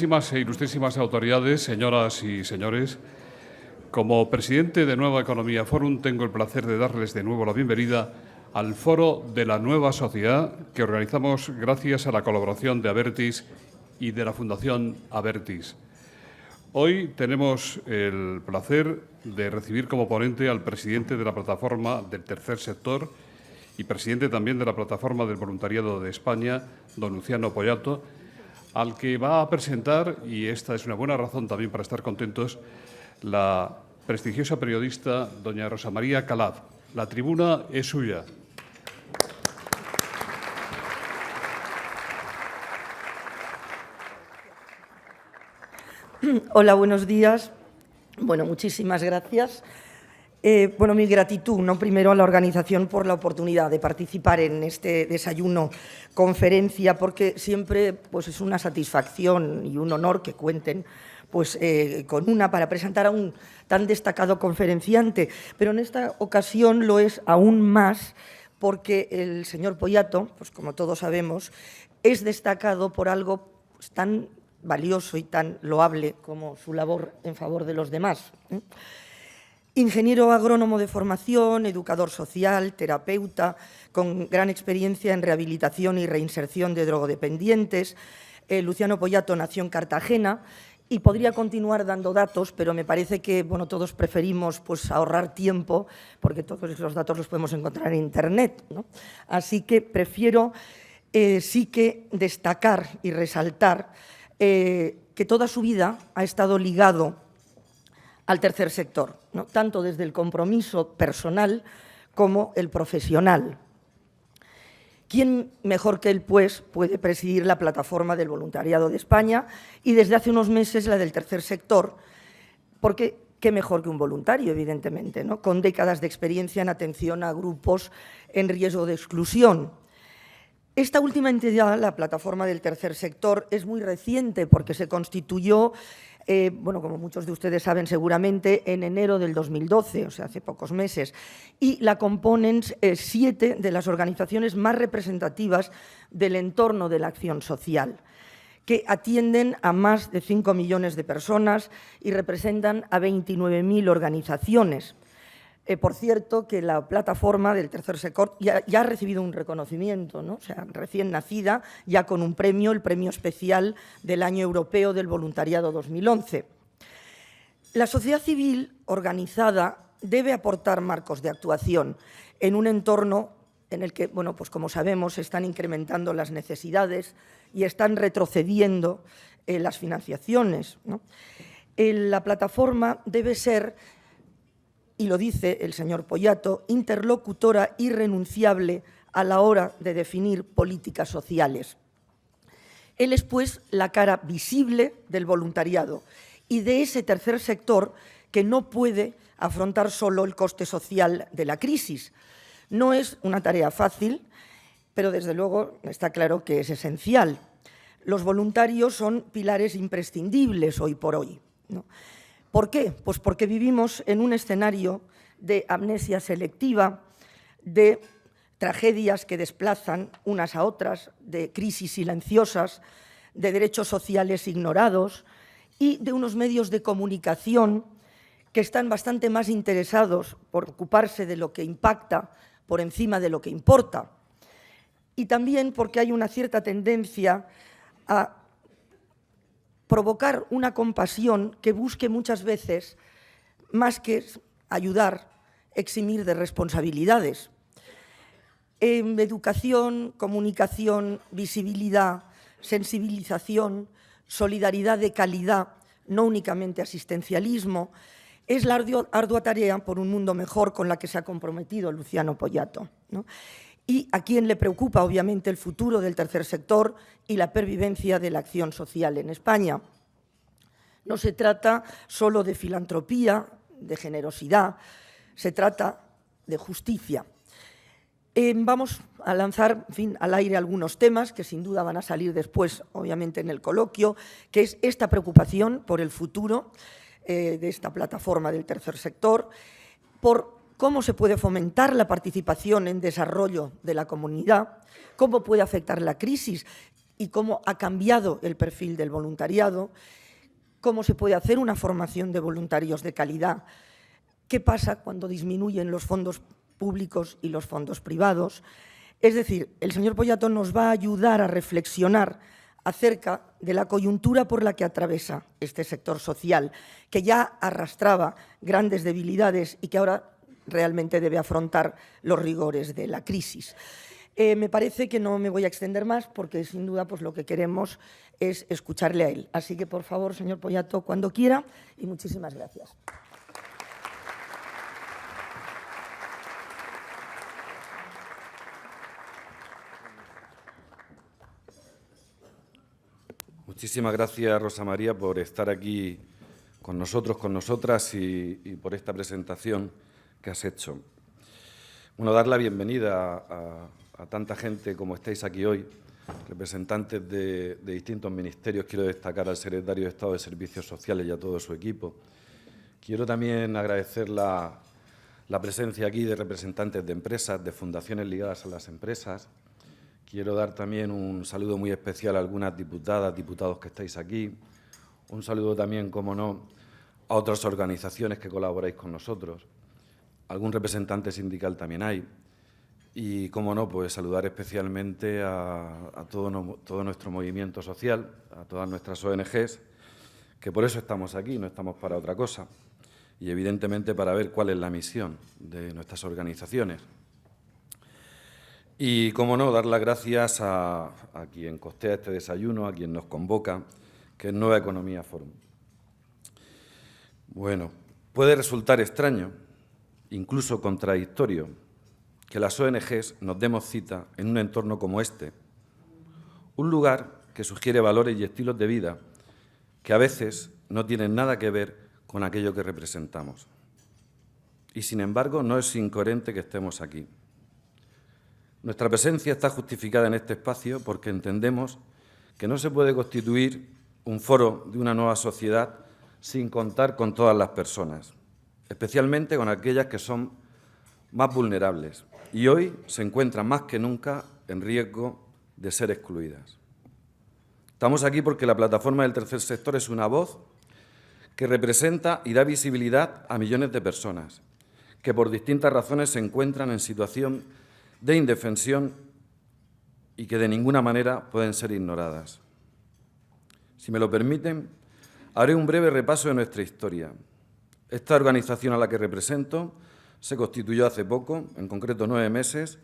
Excelentísimas e ilustrísimas autoridades, señoras y señores, como presidente de Nueva Economía Forum tengo el placer de darles de nuevo la bienvenida al Foro de la Nueva Sociedad que organizamos gracias a la colaboración de Abertis y de la Fundación Abertis. Hoy tenemos el placer de recibir como ponente al presidente de la Plataforma del Tercer Sector y presidente también de la Plataforma del Voluntariado de España, don Luciano Poyato, al que va a presentar, y esta es una buena razón también para estar contentos, la prestigiosa periodista doña Rosa María Calaf. La tribuna es suya. Hola, buenos días. Bueno, muchísimas gracias. Mi gratitud, ¿no? Primero a la organización por la oportunidad de participar en este desayuno conferencia, porque siempre pues, es una satisfacción y un honor que cuenten pues, con una para presentar a un tan destacado conferenciante. Pero en esta ocasión lo es aún más porque el señor Poyato, pues como todos sabemos, es destacado por algo pues, tan valioso y tan loable como su labor en favor de los demás. Ingeniero agrónomo de formación, educador social, terapeuta, con gran experiencia en rehabilitación y reinserción de drogodependientes. Luciano Poyato nació en Cartagena y podría continuar dando datos, pero me parece que todos preferimos pues, ahorrar tiempo, porque todos esos datos los podemos encontrar en Internet, ¿no? Así que prefiero sí que destacar y resaltar que toda su vida ha estado ligado al tercer sector, ¿no? Tanto desde el compromiso personal como el profesional. ¿Quién mejor que él, pues, puede presidir la plataforma del voluntariado de España y desde hace unos meses la del tercer sector? Porque qué mejor que un voluntario, evidentemente, ¿no? Con décadas de experiencia en atención a grupos en riesgo de exclusión. Esta última entidad, la plataforma del tercer sector, es muy reciente porque se constituyó como muchos de ustedes saben seguramente, en enero del 2012, o sea, hace pocos meses, y la componen 7 de las organizaciones más representativas del entorno de la acción social, que atienden a más de 5 millones de personas y representan a 29.000 organizaciones. Por cierto, que la plataforma del tercer sector ya ha recibido un reconocimiento, ¿no? O sea, recién nacida, ya con un premio, el Premio Especial del Año Europeo del Voluntariado 2011. La sociedad civil organizada debe aportar marcos de actuación en un entorno en el que, pues como sabemos, se están incrementando las necesidades y están retrocediendo las financiaciones, ¿no? La plataforma debe ser, y lo dice el señor Poyato, interlocutora irrenunciable a la hora de definir políticas sociales. Él es, pues, la cara visible del voluntariado y de ese tercer sector que no puede afrontar solo el coste social de la crisis. No es una tarea fácil, pero desde luego está claro que es esencial. Los voluntarios son pilares imprescindibles hoy por hoy, ¿no? ¿Por qué? Pues porque vivimos en un escenario de amnesia selectiva, de tragedias que desplazan unas a otras, de crisis silenciosas, de derechos sociales ignorados y de unos medios de comunicación que están bastante más interesados por ocuparse de lo que impacta por encima de lo que importa. Y también porque hay una cierta tendencia a provocar una compasión que busque muchas veces, más que ayudar, eximir de responsabilidades. Educación, comunicación, visibilidad, sensibilización, solidaridad de calidad, no únicamente asistencialismo, es la ardua tarea por un mundo mejor con la que se ha comprometido Luciano Poyato, ¿no? Y a quien le preocupa, obviamente, el futuro del tercer sector y la pervivencia de la acción social en España. No se trata solo de filantropía, de generosidad, se trata de justicia. Vamos a lanzar, al aire algunos temas que sin duda van a salir después, obviamente, en el coloquio, que es esta preocupación por el futuro de esta plataforma del tercer sector, por cómo se puede fomentar la participación en desarrollo de la comunidad, cómo puede afectar la crisis y cómo ha cambiado el perfil del voluntariado, cómo se puede hacer una formación de voluntarios de calidad, qué pasa cuando disminuyen los fondos públicos y los fondos privados. Es decir, el señor Poyato nos va a ayudar a reflexionar acerca de la coyuntura por la que atraviesa este sector social, que ya arrastraba grandes debilidades y que ahora realmente debe afrontar los rigores de la crisis. Me parece que no me voy a extender más porque, sin duda, pues lo que queremos es escucharle a él. Así que, por favor, señor Poyato, cuando quiera, y muchísimas gracias. Muchísimas gracias, Rosa María, por estar aquí con nosotros, con nosotras y por esta presentación que has hecho. Bueno, dar la bienvenida a tanta gente como estáis aquí hoy, representantes de distintos ministerios. Quiero destacar al secretario de Estado de Servicios Sociales y a todo su equipo. Quiero también agradecer la presencia aquí de representantes de empresas, de fundaciones ligadas a las empresas. Quiero dar también un saludo muy especial a algunas diputadas, diputados que estáis aquí. Un saludo también, como no, a otras organizaciones que colaboráis con nosotros. Algún representante sindical también hay. Y, como no, pues saludar especialmente a todo nuestro movimiento social, a todas nuestras ONGs, que por eso estamos aquí, no estamos para otra cosa. Y, evidentemente, para ver cuál es la misión de nuestras organizaciones. Y, como no, dar las gracias a quien costea este desayuno, a quien nos convoca, que es Nueva Economía Forum. Bueno, puede resultar extraño, incluso contradictorio, que las ONGs nos demos cita en un entorno como este, un lugar que sugiere valores y estilos de vida que a veces no tienen nada que ver con aquello que representamos. Y, sin embargo, no es incoherente que estemos aquí. Nuestra presencia está justificada en este espacio porque entendemos que no se puede constituir un foro de una nueva sociedad sin contar con todas las personas, especialmente con aquellas que son más vulnerables y hoy se encuentran más que nunca en riesgo de ser excluidas. Estamos aquí porque la plataforma del tercer sector es una voz que representa y da visibilidad a millones de personas que por distintas razones se encuentran en situación de indefensión y que de ninguna manera pueden ser ignoradas. Si me lo permiten, haré un breve repaso de nuestra historia. Esta organización a la que represento se constituyó hace poco, en concreto 9 meses,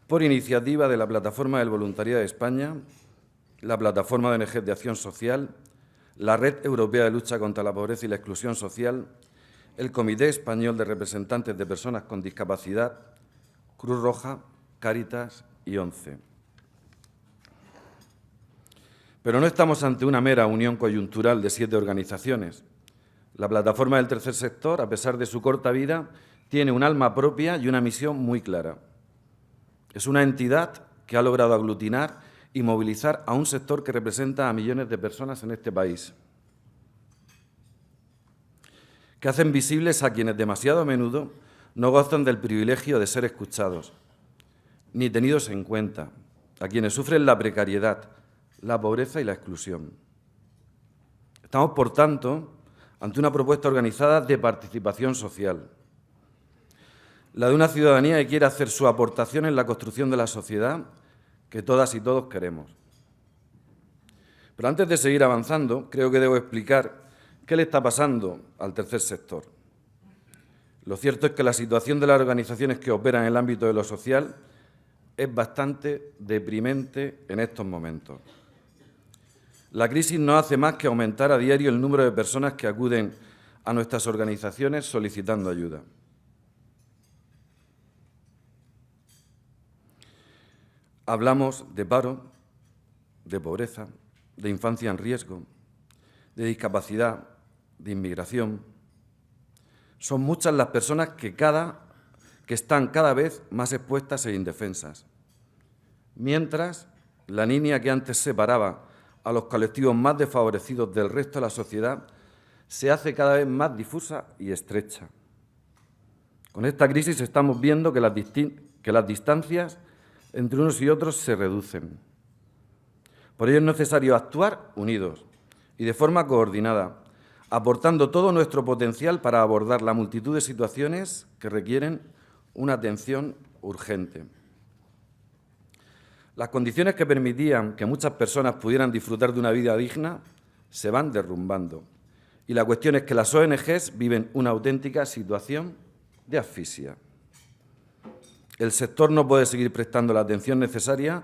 por iniciativa de la Plataforma del Voluntariado de España, la Plataforma de ONGs de Acción Social, la Red Europea de Lucha contra la Pobreza y la Exclusión Social, el Comité Español de Representantes de Personas con Discapacidad, Cruz Roja, Cáritas y ONCE. Pero no estamos ante una mera unión coyuntural de 7 organizaciones. La Plataforma del Tercer Sector, a pesar de su corta vida, tiene un alma propia y una misión muy clara. Es una entidad que ha logrado aglutinar y movilizar a un sector que representa a millones de personas en este país, que hacen visibles a quienes demasiado a menudo no gozan del privilegio de ser escuchados, ni tenidos en cuenta, a quienes sufren la precariedad, la pobreza y la exclusión. Estamos, por tanto, ante una propuesta organizada de participación social, la de una ciudadanía que quiere hacer su aportación en la construcción de la sociedad que todas y todos queremos. Pero antes de seguir avanzando, creo que debo explicar qué le está pasando al tercer sector. Lo cierto es que la situación de las organizaciones que operan en el ámbito de lo social es bastante deprimente en estos momentos. La crisis no hace más que aumentar a diario el número de personas que acuden a nuestras organizaciones solicitando ayuda. Hablamos de paro, de pobreza, de infancia en riesgo, de discapacidad, de inmigración. Son muchas las personas que están cada vez más expuestas e indefensas. Mientras, la línea que antes separaba a los colectivos más desfavorecidos del resto de la sociedad se hace cada vez más difusa y estrecha. Con esta crisis estamos viendo que las distancias entre unos y otros se reducen. Por ello es necesario actuar unidos y de forma coordinada, aportando todo nuestro potencial para abordar la multitud de situaciones que requieren una atención urgente. Las condiciones que permitían que muchas personas pudieran disfrutar de una vida digna se van derrumbando. Y la cuestión es que las ONGs viven una auténtica situación de asfixia. El sector no puede seguir prestando la atención necesaria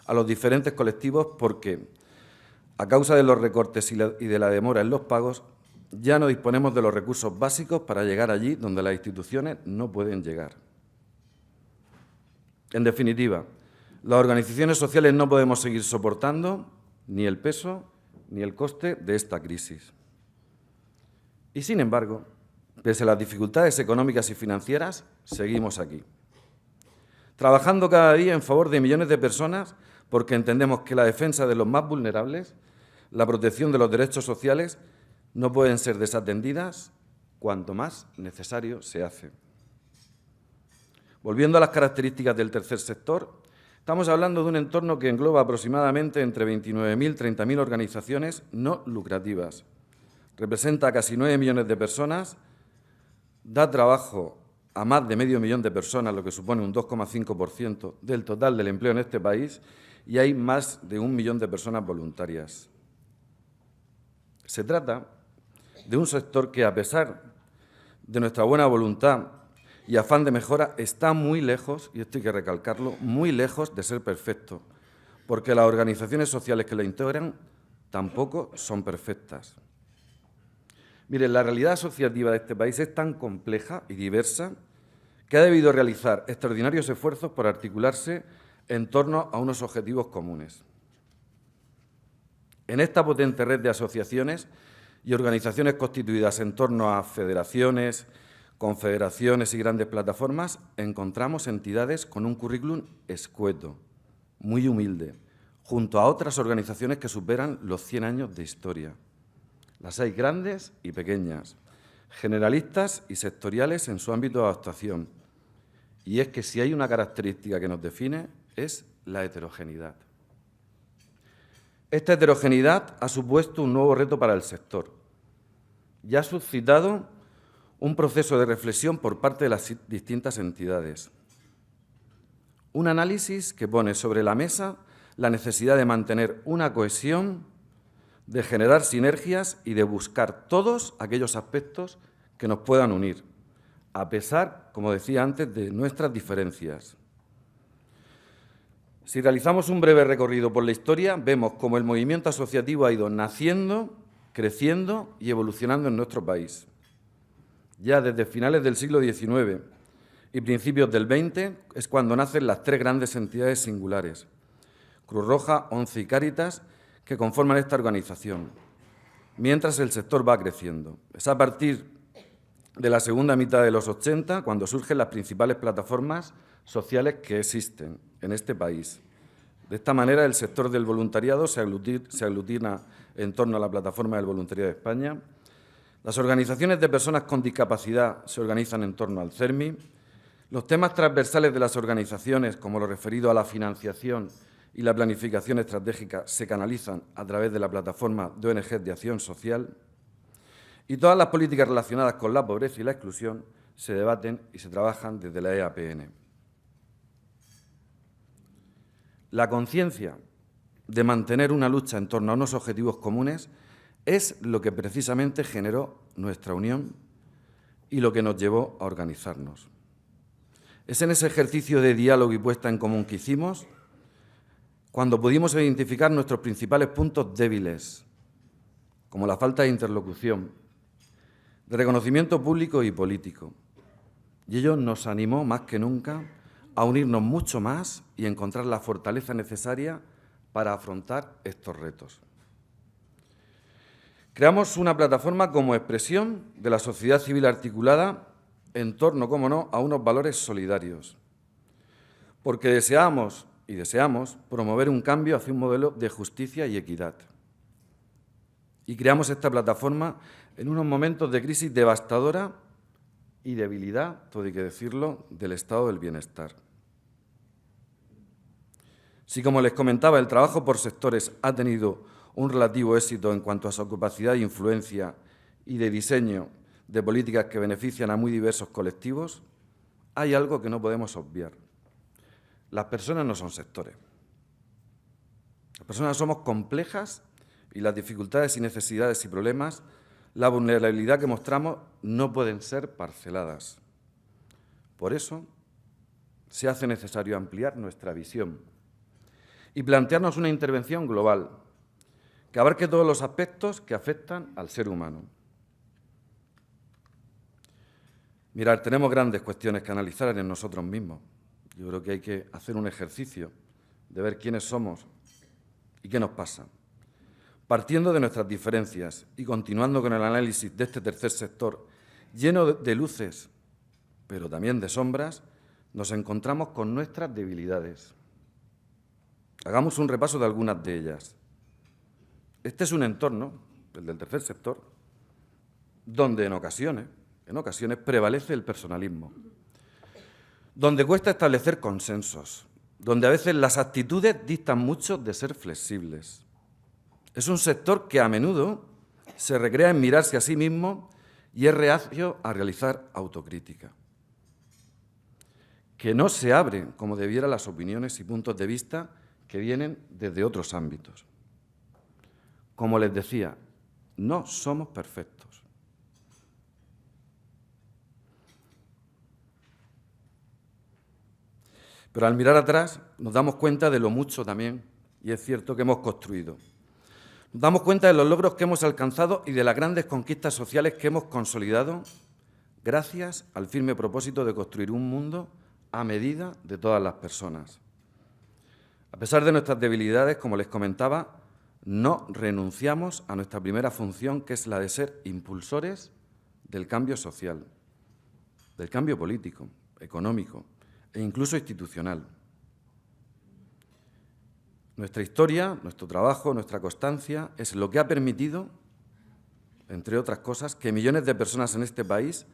a los diferentes colectivos porque, a causa de los recortes y de la demora en los pagos, ya no disponemos de los recursos básicos para llegar allí donde las instituciones no pueden llegar. En definitiva, las organizaciones sociales no podemos seguir soportando ni el peso ni el coste de esta crisis. Y, sin embargo, pese a las dificultades económicas y financieras, seguimos aquí, trabajando cada día en favor de millones de personas porque entendemos que la defensa de los más vulnerables, la protección de los derechos sociales, no pueden ser desatendidas cuanto más necesario se hace. Volviendo a las características del tercer sector, estamos hablando de un entorno que engloba aproximadamente entre 29.000 y 30.000 organizaciones no lucrativas. Representa a casi 9 millones de personas, da trabajo a más de medio millón de personas, lo que supone un 2,5% del total del empleo en este país, y hay más de 1 millón de personas voluntarias. Se trata de un sector que, a pesar de nuestra buena voluntad y afán de mejora, está muy lejos, y esto hay que recalcarlo, muy lejos de ser perfecto, porque las organizaciones sociales que lo integran tampoco son perfectas. Miren, la realidad asociativa de este país es tan compleja y diversa que ha debido realizar extraordinarios esfuerzos por articularse en torno a unos objetivos comunes. En esta potente red de asociaciones y organizaciones constituidas en torno a federaciones, confederaciones y grandes plataformas, encontramos entidades con un currículum escueto, muy humilde, junto a otras organizaciones que superan los 100 años de historia. Las hay grandes y pequeñas, generalistas y sectoriales en su ámbito de actuación. Y es que si hay una característica que nos define es la heterogeneidad. Esta heterogeneidad ha supuesto un nuevo reto para el sector y ha suscitado un proceso de reflexión por parte de las distintas entidades. Un análisis que pone sobre la mesa la necesidad de mantener una cohesión, de generar sinergias y de buscar todos aquellos aspectos que nos puedan unir, a pesar, como decía antes, de nuestras diferencias. Si realizamos un breve recorrido por la historia, vemos cómo el movimiento asociativo ha ido naciendo, creciendo y evolucionando en nuestro país. Ya desde finales del siglo XIX y principios del XX es cuando nacen las tres grandes entidades singulares, Cruz Roja, ONCE y Cáritas, que conforman esta organización, mientras el sector va creciendo. Es a partir de la segunda mitad de los 80 cuando surgen las principales plataformas sociales que existen en este país. De esta manera, el sector del voluntariado se aglutina en torno a la Plataforma del Voluntariado de España. Las organizaciones de personas con discapacidad se organizan en torno al CERMI. Los temas transversales de las organizaciones, como lo referido a la financiación y la planificación estratégica, se canalizan a través de la plataforma de ONG de Acción Social. Y todas las políticas relacionadas con la pobreza y la exclusión se debaten y se trabajan desde la EAPN. La conciencia de mantener una lucha en torno a unos objetivos comunes es lo que precisamente generó nuestra unión y lo que nos llevó a organizarnos. Es en ese ejercicio de diálogo y puesta en común que hicimos cuando pudimos identificar nuestros principales puntos débiles, como la falta de interlocución, de reconocimiento público y político. Y ello nos animó más que nunca a unirnos mucho más y encontrar la fortaleza necesaria para afrontar estos retos. Creamos una plataforma como expresión de la sociedad civil articulada en torno, cómo no, a unos valores solidarios, porque deseamos promover un cambio hacia un modelo de justicia y equidad. Y creamos esta plataforma en unos momentos de crisis devastadora y debilidad, todo hay que decirlo, del estado del bienestar. Si, como les comentaba, el trabajo por sectores ha tenido un relativo éxito en cuanto a su capacidad de influencia y de diseño de políticas que benefician a muy diversos colectivos, hay algo que no podemos obviar. Las personas no son sectores. Las personas somos complejas y las dificultades y necesidades y problemas, la vulnerabilidad que mostramos, no pueden ser parceladas. Por eso, se hace necesario ampliar nuestra visión y plantearnos una intervención global que abarque todos los aspectos que afectan al ser humano. Mirad, tenemos grandes cuestiones que analizar en nosotros mismos. Yo creo que hay que hacer un ejercicio de ver quiénes somos y qué nos pasa. Partiendo de nuestras diferencias y continuando con el análisis de este tercer sector, lleno de luces, pero también de sombras, nos encontramos con nuestras debilidades. Hagamos un repaso de algunas de ellas. Este es un entorno, el del tercer sector, donde en ocasiones prevalece el personalismo, donde cuesta establecer consensos, donde a veces las actitudes distan mucho de ser flexibles. Es un sector que a menudo se recrea en mirarse a sí mismo y es reacio a realizar autocrítica, que no se abre como debiera las opiniones y puntos de vista que vienen desde otros ámbitos. Como les decía, no somos perfectos. Pero al mirar atrás nos damos cuenta de lo mucho también, y es cierto, que hemos construido. Nos damos cuenta de los logros que hemos alcanzado y de las grandes conquistas sociales que hemos consolidado gracias al firme propósito de construir un mundo a medida de todas las personas. A pesar de nuestras debilidades, como les comentaba, no renunciamos a nuestra primera función, que es la de ser impulsores del cambio social, del cambio político, económico e incluso institucional. Nuestra historia, nuestro trabajo, nuestra constancia es lo que ha permitido, entre otras cosas, que millones de personas en este país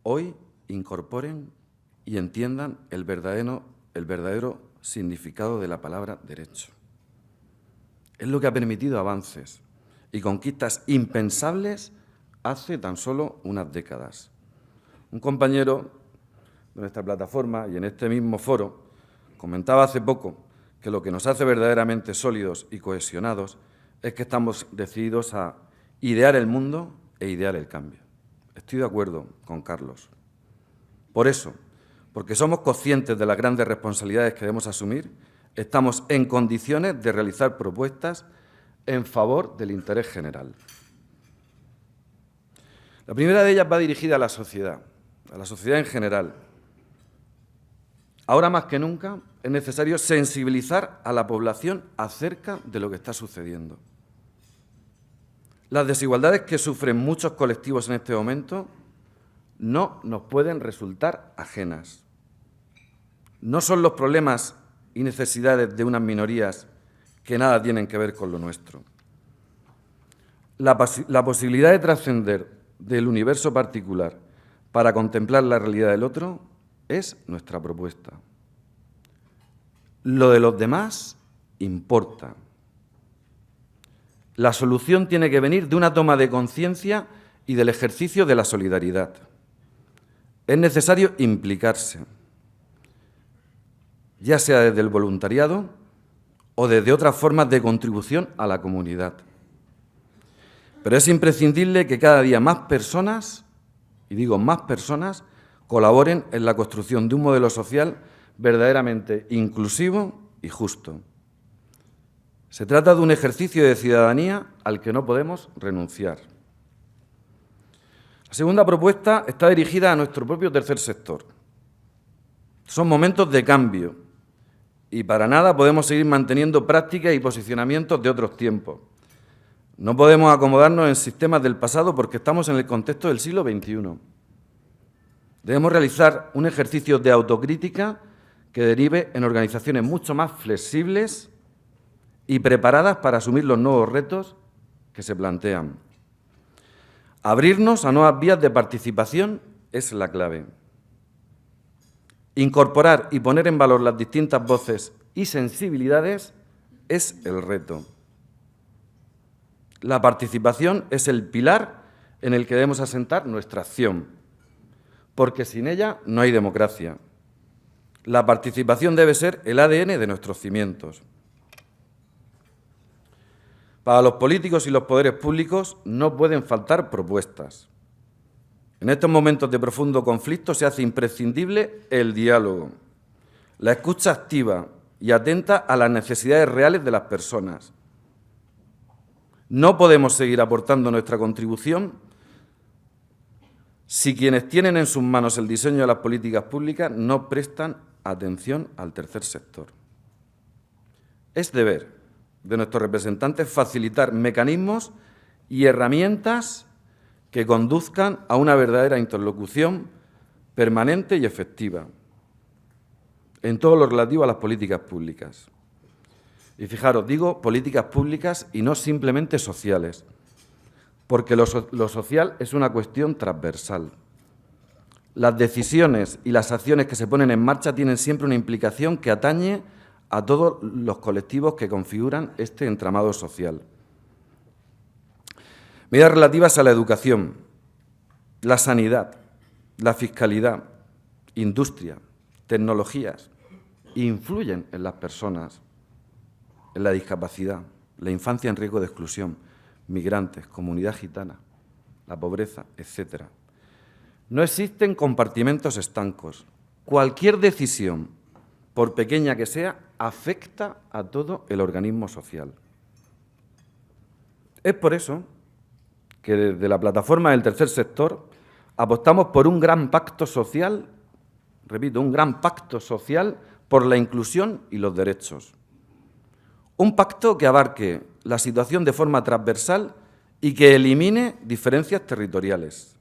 hoy incorporen y entiendan el verdadero significado de la palabra derecho. Es lo que ha permitido avances y conquistas impensables hace tan solo unas décadas. Un compañero de nuestra plataforma y en este mismo foro comentaba hace poco que lo que nos hace verdaderamente sólidos y cohesionados es que estamos decididos a idear el mundo e idear el cambio. Estoy de acuerdo con Carlos. Por eso, porque somos conscientes de las grandes responsabilidades que debemos asumir, estamos en condiciones de realizar propuestas en favor del interés general. La primera de ellas va dirigida a la sociedad en general. Ahora más que nunca es necesario sensibilizar a la población acerca de lo que está sucediendo. Las desigualdades que sufren muchos colectivos en este momento no nos pueden resultar ajenas. No son los problemas y necesidades de unas minorías que nada tienen que ver con lo nuestro. La posibilidad de trascender del universo particular para contemplar la realidad del otro es nuestra propuesta. Lo de los demás importa. La solución tiene que venir de una toma de conciencia y del ejercicio de la solidaridad. Es necesario implicarse, ya sea desde el voluntariado o desde otras formas de contribución a la comunidad. Pero es imprescindible que cada día más personas, y digo más personas, colaboren en la construcción de un modelo social verdaderamente inclusivo y justo. Se trata de un ejercicio de ciudadanía al que no podemos renunciar. La segunda propuesta está dirigida a nuestro propio tercer sector. Son momentos de cambio y para nada podemos seguir manteniendo prácticas y posicionamientos de otros tiempos. No podemos acomodarnos en sistemas del pasado porque estamos en el contexto del siglo XXI. Debemos realizar un ejercicio de autocrítica que derive en organizaciones mucho más flexibles y preparadas para asumir los nuevos retos que se plantean. Abrirnos a nuevas vías de participación es la clave. Incorporar y poner en valor las distintas voces y sensibilidades es el reto. La participación es el pilar en el que debemos asentar nuestra acción, porque sin ella no hay democracia. La participación debe ser el ADN de nuestros cimientos. Para los políticos y los poderes públicos no pueden faltar propuestas. En estos momentos de profundo conflicto se hace imprescindible el diálogo, la escucha activa y atenta a las necesidades reales de las personas. No podemos seguir aportando nuestra contribución si quienes tienen en sus manos el diseño de las políticas públicas no prestan atención al tercer sector. Es deber de nuestros representantes facilitar mecanismos y herramientas que conduzcan a una verdadera interlocución permanente y efectiva en todo lo relativo a las políticas públicas. Y fijaros, digo políticas públicas y no simplemente sociales, porque lo social es una cuestión transversal. Las decisiones y las acciones que se ponen en marcha tienen siempre una implicación que atañe a todos los colectivos que configuran este entramado social. Medidas relativas a la educación, la sanidad, la fiscalidad, industria, tecnologías, influyen en las personas, en la discapacidad, la infancia en riesgo de exclusión, migrantes, comunidad gitana, la pobreza, etc. No existen compartimentos estancos. Cualquier decisión, por pequeña que sea, afecta a todo el organismo social. Es por eso que desde la plataforma del tercer sector apostamos por un gran pacto social, repito, un gran pacto social por la inclusión y los derechos. Un pacto que abarque la situación de forma transversal y que elimine diferencias territoriales.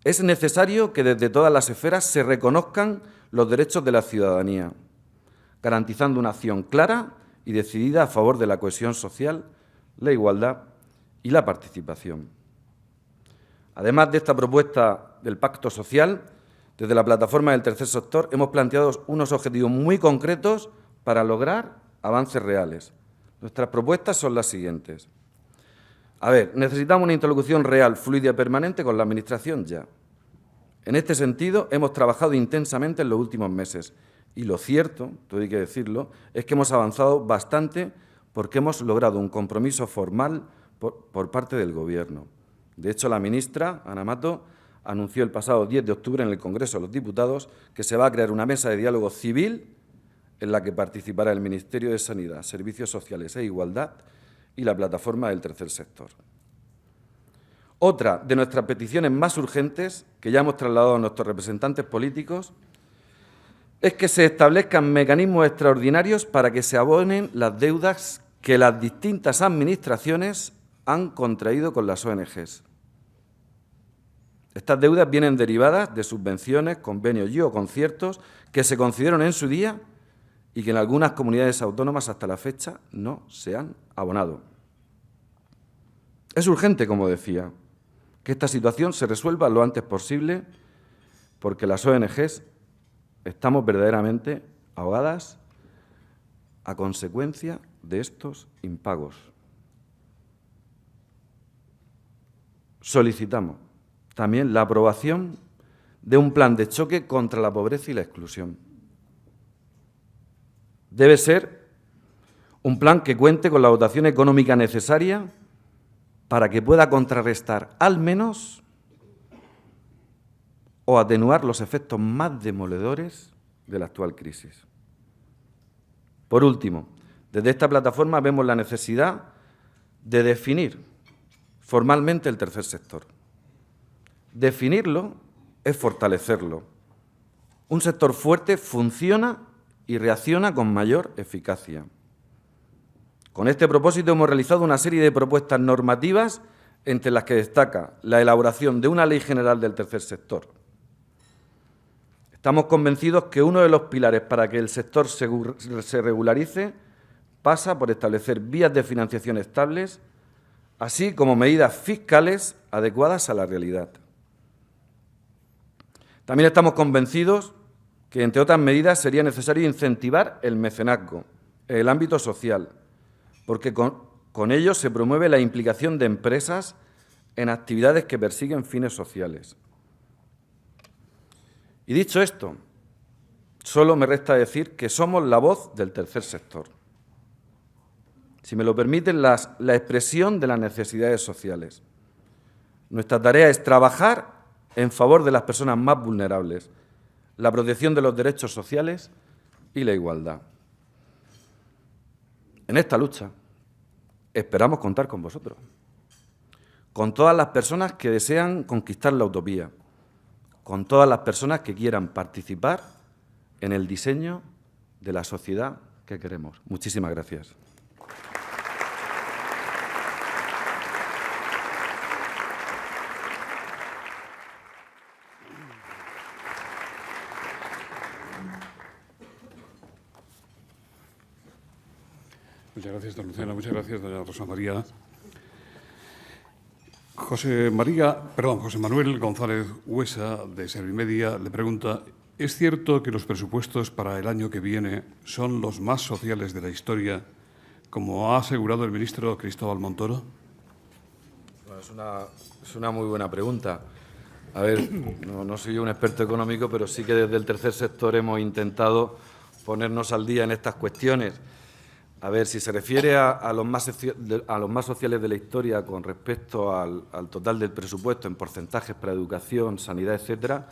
Es necesario que desde todas las esferas se reconozcan los derechos de la ciudadanía, garantizando una acción clara y decidida a favor de la cohesión social, la igualdad y la participación. Además de esta propuesta del pacto social, desde la plataforma del tercer sector hemos planteado unos objetivos muy concretos para lograr avances reales. Nuestras propuestas son las siguientes. Necesitamos una interlocución real, fluida y permanente con la Administración ya. En este sentido, hemos trabajado intensamente en los últimos meses y lo cierto, todo hay que decirlo, es que hemos avanzado bastante porque hemos logrado un compromiso formal por parte del Gobierno. De hecho, la ministra, Ana Mato, anunció el pasado 10 de octubre en el Congreso de los Diputados que se va a crear una mesa de diálogo civil en la que participará el Ministerio de Sanidad, Servicios Sociales e Igualdad y la plataforma del tercer sector. Otra de nuestras peticiones más urgentes, que ya hemos trasladado a nuestros representantes políticos, es que se establezcan mecanismos extraordinarios para que se abonen las deudas que las distintas administraciones han contraído con las ONGs. Estas deudas vienen derivadas de subvenciones, convenios y o conciertos que se concedieron en su día y que en algunas comunidades autónomas hasta la fecha no se han abonado. Es urgente, como decía, que esta situación se resuelva lo antes posible porque las ONGs estamos verdaderamente ahogadas a consecuencia de estos impagos. Solicitamos también la aprobación de un plan de choque contra la pobreza y la exclusión. Debe ser un plan que cuente con la dotación económica necesaria para que pueda contrarrestar al menos o atenuar los efectos más demoledores de la actual crisis. Por último, desde esta plataforma vemos la necesidad de definir formalmente el tercer sector. Definirlo es fortalecerlo. Un sector fuerte funciona y reacciona con mayor eficacia. Con este propósito hemos realizado una serie de propuestas normativas, entre las que destaca la elaboración de una ley general del tercer sector. Estamos convencidos que uno de los pilares para que el sector se regularice pasa por establecer vías de financiación estables, así como medidas fiscales adecuadas a la realidad. También estamos convencidos que, entre otras medidas, sería necesario incentivar el mecenazgo en el ámbito social, porque con ello se promueve la implicación de empresas en actividades que persiguen fines sociales. Y dicho esto, solo me resta decir que somos la voz del tercer sector. Si me lo permiten, la expresión de las necesidades sociales. Nuestra tarea es trabajar en favor de las personas más vulnerables, la protección de los derechos sociales y la igualdad. En esta lucha esperamos contar con vosotros, con todas las personas que desean conquistar la utopía, con todas las personas que quieran participar en el diseño de la sociedad que queremos. Muchísimas gracias. Muchas gracias, don Luciano. Muchas gracias, doña Rosa María. José Manuel González Huesa, de Servimedia, le pregunta: ¿es cierto que los presupuestos para el año que viene son los más sociales de la historia, como ha asegurado el ministro Cristóbal Montoro? Bueno, es una muy buena pregunta. A ver, no soy un experto económico, pero sí que desde el tercer sector hemos intentado ponernos al día en estas cuestiones. A ver, si se refiere a los más sociales de la historia con respecto al total del presupuesto en porcentajes para educación, sanidad, etcétera,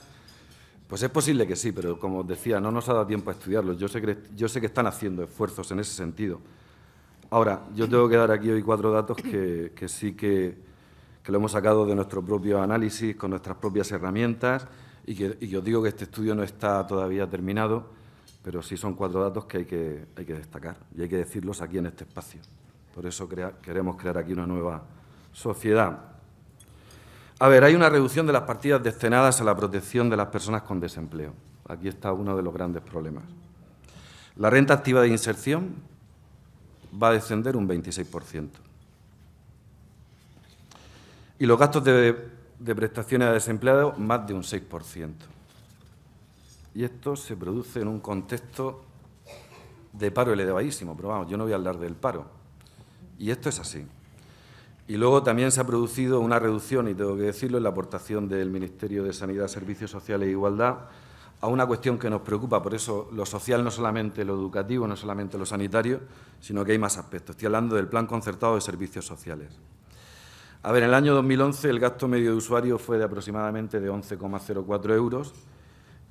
pues es posible que sí, pero como os decía, no nos ha dado tiempo a estudiarlos. Yo sé que están haciendo esfuerzos en ese sentido. Ahora, yo tengo que dar aquí hoy 4 datos que sí que lo hemos sacado de nuestro propio análisis, con nuestras propias herramientas, y que os digo que este estudio no está todavía terminado, pero sí son 4 datos que hay que destacar y hay que decirlos aquí en este espacio. Por eso queremos crear aquí una nueva sociedad. A ver, hay una reducción de las partidas destinadas a la protección de las personas con desempleo. Aquí está uno de los grandes problemas. La renta activa de inserción va a descender un 26%. Y los gastos de prestaciones a desempleados, más de un 6%. Y esto se produce en un contexto de paro elevadísimo, pero vamos, yo no voy a hablar del paro. Y esto es así. Y luego también se ha producido una reducción, y tengo que decirlo, en la aportación del Ministerio de Sanidad, Servicios Sociales e Igualdad a una cuestión que nos preocupa. Por eso lo social no solamente lo educativo, no solamente lo sanitario, sino que hay más aspectos. Estoy hablando del Plan Concertado de Servicios Sociales. A ver, en el año 2011 el gasto medio de usuario fue de aproximadamente de 11,04 euros,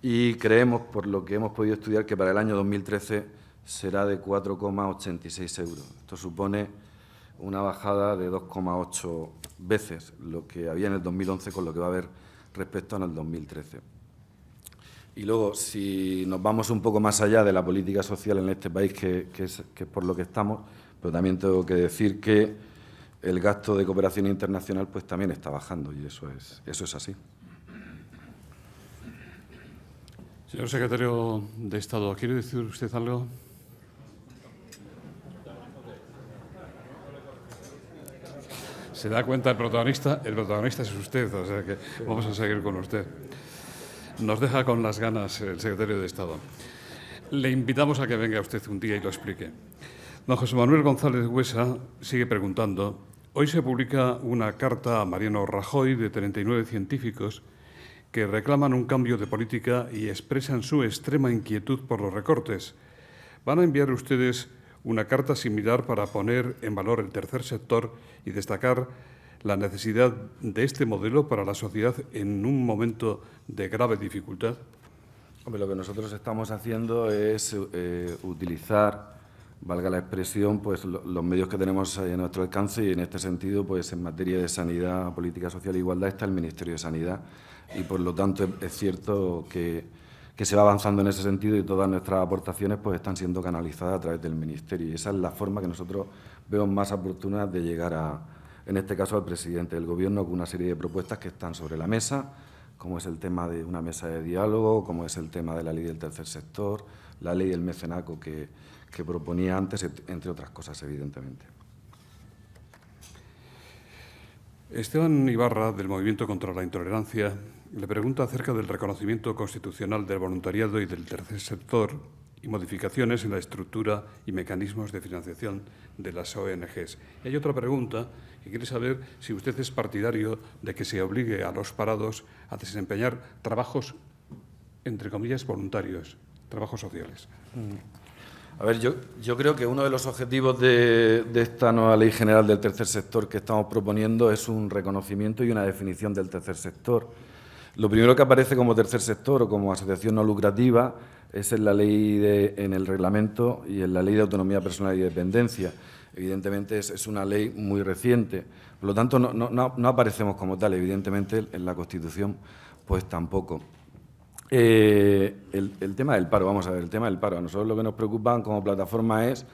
y creemos, por lo que hemos podido estudiar, que para el año 2013 será de 4,86 euros. Esto supone una bajada de 2,8 veces lo que había en el 2011 con lo que va a haber respecto en el 2013. Y luego, si nos vamos un poco más allá de la política social en este país, que es por lo que estamos, pero también tengo que decir que el gasto de cooperación internacional pues también está bajando, y eso es así. Señor secretario de Estado, ¿quiere decir usted algo? Se da cuenta el protagonista es usted, o sea que vamos a seguir con usted. Nos deja con las ganas el secretario de Estado. Le invitamos a que venga usted un día y lo explique. Don José Manuel González Huesa sigue preguntando: hoy se publica una carta a Mariano Rajoy de 39 científicos que reclaman un cambio de política y expresan su extrema inquietud por los recortes. ¿Van a enviar ustedes una carta similar para poner en valor el tercer sector y destacar la necesidad de este modelo para la sociedad en un momento de grave dificultad? Hombre, lo que nosotros estamos haciendo es utilizar, valga la expresión, pues los medios que tenemos a nuestro alcance, y en este sentido, pues en materia de sanidad, política social e igualdad está el Ministerio de Sanidad, y por lo tanto es cierto que se va avanzando en ese sentido, y todas nuestras aportaciones pues están siendo canalizadas a través del Ministerio, y esa es la forma que nosotros vemos más oportuna de llegar en este caso al presidente del Gobierno, con una serie de propuestas que están sobre la mesa, como es el tema de una mesa de diálogo, como es el tema de la ley del tercer sector, la ley del mecenazgo que proponía antes, entre otras cosas, evidentemente. Esteban Ibarra, del Movimiento contra la Intolerancia, le pregunta acerca del reconocimiento constitucional del voluntariado y del tercer sector y modificaciones en la estructura y mecanismos de financiación de las ONGs. Y hay otra pregunta que quiere saber si usted es partidario de que se obligue a los parados a desempeñar trabajos, entre comillas, voluntarios, trabajos sociales. A ver, yo creo que uno de los objetivos de esta nueva Ley General del Tercer Sector que estamos proponiendo es un reconocimiento y una definición del tercer sector. Lo primero que aparece como tercer sector o como asociación no lucrativa es en la ley, en el reglamento y en la Ley de Autonomía Personal y Dependencia. Evidentemente es una ley muy reciente, por lo tanto no aparecemos como tal, evidentemente en la Constitución pues tampoco. El tema del paro, vamos a ver, el tema del paro. A nosotros lo que nos preocupa como plataforma es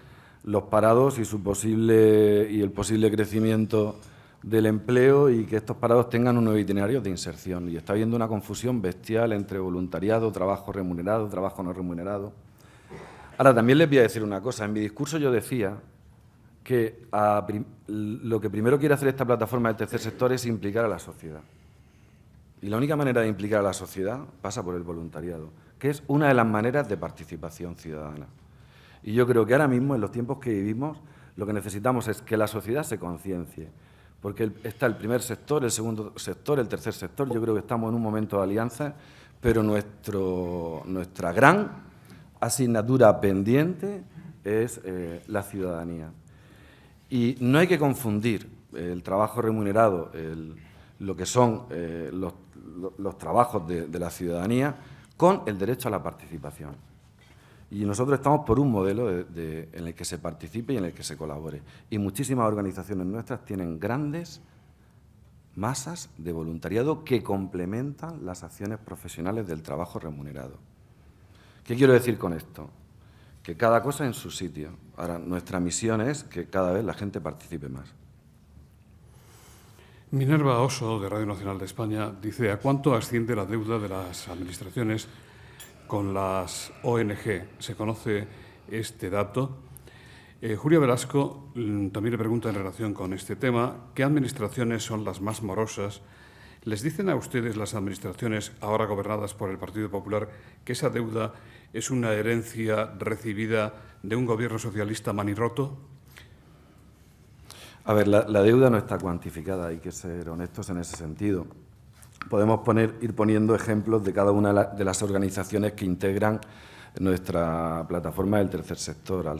los parados y el posible crecimiento del empleo y que estos parados tengan un nuevo itinerario de inserción. Y está habiendo una confusión bestial entre voluntariado, trabajo remunerado, trabajo no remunerado. Ahora, también les voy a decir una cosa. En mi discurso yo decía que lo que primero quiere hacer esta plataforma del tercer sector es implicar a la sociedad. Y la única manera de implicar a la sociedad pasa por el voluntariado, que es una de las maneras de participación ciudadana. Y yo creo que ahora mismo, en los tiempos que vivimos, lo que necesitamos es que la sociedad se conciencie, porque está el primer sector, el segundo sector, el tercer sector. Yo creo que estamos en un momento de alianza, pero nuestra gran asignatura pendiente es la ciudadanía. Y no hay que confundir el trabajo remunerado, lo que son los trabajos de la ciudadanía, con el derecho a la participación. Y nosotros estamos por un modelo en el que se participe y en el que se colabore. Y muchísimas organizaciones nuestras tienen grandes masas de voluntariado que complementan las acciones profesionales del trabajo remunerado. ¿Qué quiero decir con esto? Que cada cosa en su sitio. Ahora, nuestra misión es que cada vez la gente participe más. Minerva Oso, de Radio Nacional de España, dice: ¿a cuánto asciende la deuda de las administraciones con las ONG? ¿Se conoce este dato? Julia Velasco también le pregunta en relación con este tema: ¿qué administraciones son las más morosas? ¿Les dicen a ustedes las administraciones ahora gobernadas por el Partido Popular que esa deuda es una herencia recibida de un gobierno socialista manirroto? A ver, la deuda no está cuantificada, hay que ser honestos en ese sentido. Podemos ir poniendo ejemplos de cada una de las organizaciones que integran nuestra plataforma del tercer sector.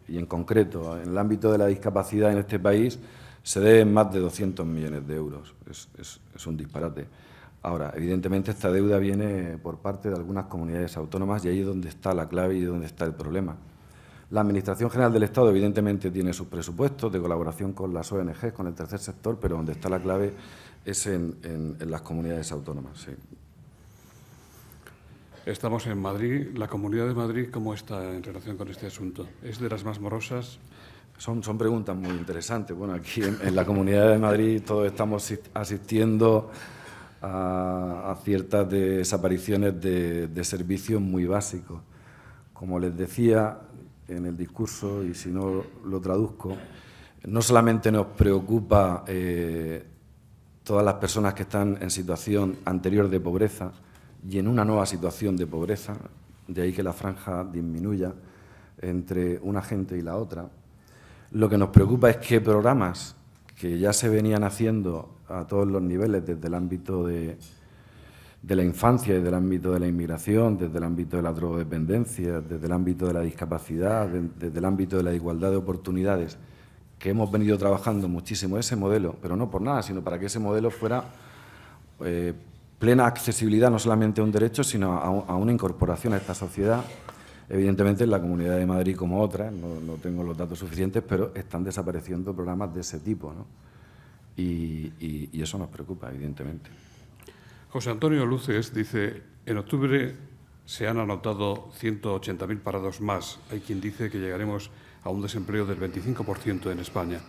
Y en concreto, en el ámbito de la discapacidad en este país se deben más de 200 millones de euros. Es un disparate. Ahora, evidentemente esta deuda viene por parte de algunas comunidades autónomas y ahí es donde está la clave y donde está el problema. La Administración General del Estado evidentemente tiene sus presupuestos de colaboración con las ONG, con el tercer sector, pero donde está la clave es en las comunidades autónomas. Sí. Estamos en Madrid. ¿La Comunidad de Madrid cómo está en relación con este asunto? ¿Es de las más morosas? Son preguntas muy interesantes. Bueno, aquí en la Comunidad de Madrid todos estamos asistiendo a ciertas desapariciones de servicios muy básicos. Como les decía en el discurso, y si no lo traduzco, no solamente nos preocupa todas las personas que están en situación anterior de pobreza y en una nueva situación de pobreza, de ahí que la franja disminuya entre una gente y la otra. Lo que nos preocupa es qué programas que ya se venían haciendo a todos los niveles, desde el ámbito de la infancia, desde el ámbito de la inmigración, desde el ámbito de la drogodependencia, desde el ámbito de la discapacidad, desde el ámbito de la igualdad de oportunidades, que hemos venido trabajando muchísimo ese modelo, pero no por nada, sino para que ese modelo fuera plena accesibilidad no solamente a un derecho, sino a una incorporación a esta sociedad. Evidentemente, en la Comunidad de Madrid, como otras, no tengo los datos suficientes, pero están desapareciendo programas de ese tipo, ¿no? Y eso nos preocupa, evidentemente. José Antonio Luces dice: en octubre se han anotado 180.000 parados más. Hay quien dice que llegaremos a un desempleo del 25% en España.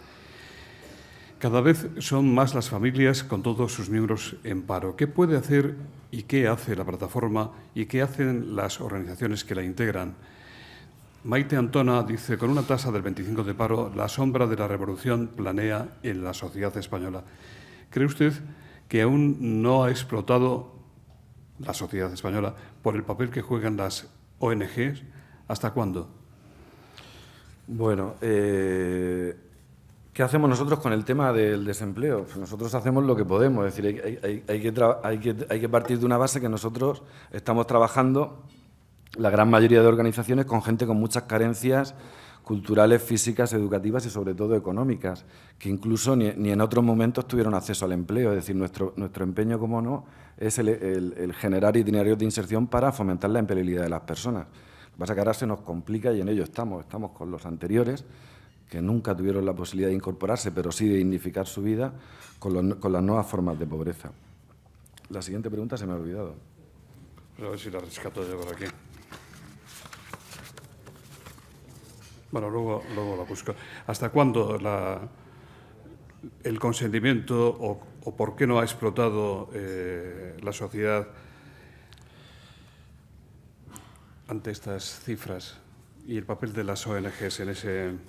Cada vez son más las familias con todos sus miembros en paro. ¿Qué puede hacer y qué hace la plataforma y qué hacen las organizaciones que la integran? Maite Antona dice: con una tasa del 25% de paro, la sombra de la revolución planea en la sociedad española. ¿Cree usted que aún no ha explotado la sociedad española, por el papel que juegan las ONGs. ¿Hasta cuándo? Bueno, ¿qué hacemos nosotros con el tema del desempleo? Pues nosotros hacemos lo que podemos, es decir, hay que partir de una base que nosotros estamos trabajando, la gran mayoría de organizaciones, con gente con muchas carencias culturales, físicas, educativas y sobre todo económicas, que incluso ni en otros momentos tuvieron acceso al empleo. Es decir, nuestro empeño, como no, es el generar itinerarios de inserción para fomentar la empleabilidad de las personas. Lo que pasa es que ahora se nos complica y en ello estamos con los anteriores, que nunca tuvieron la posibilidad de incorporarse, pero sí de dignificar su vida con las nuevas formas de pobreza. La siguiente pregunta se me ha olvidado. A ver si la rescato yo por aquí. Bueno, luego la busco. ¿Hasta cuándo el consentimiento o por qué no ha explotado la sociedad ante estas cifras y el papel de las ONGs en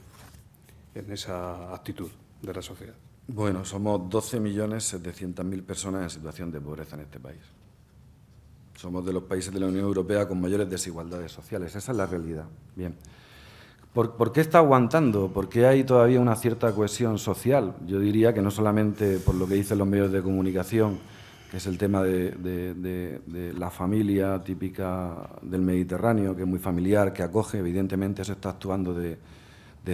esa actitud de la sociedad? Bueno, somos 12.700.000 personas en situación de pobreza en este país. Somos de los países de la Unión Europea con mayores desigualdades sociales. Esa es la realidad. Bien. ¿Por qué está aguantando? ¿Por qué hay todavía una cierta cohesión social? Yo diría que no solamente por lo que dicen los medios de comunicación, que es el tema de la familia típica del Mediterráneo, que es muy familiar, que acoge, evidentemente se está actuando de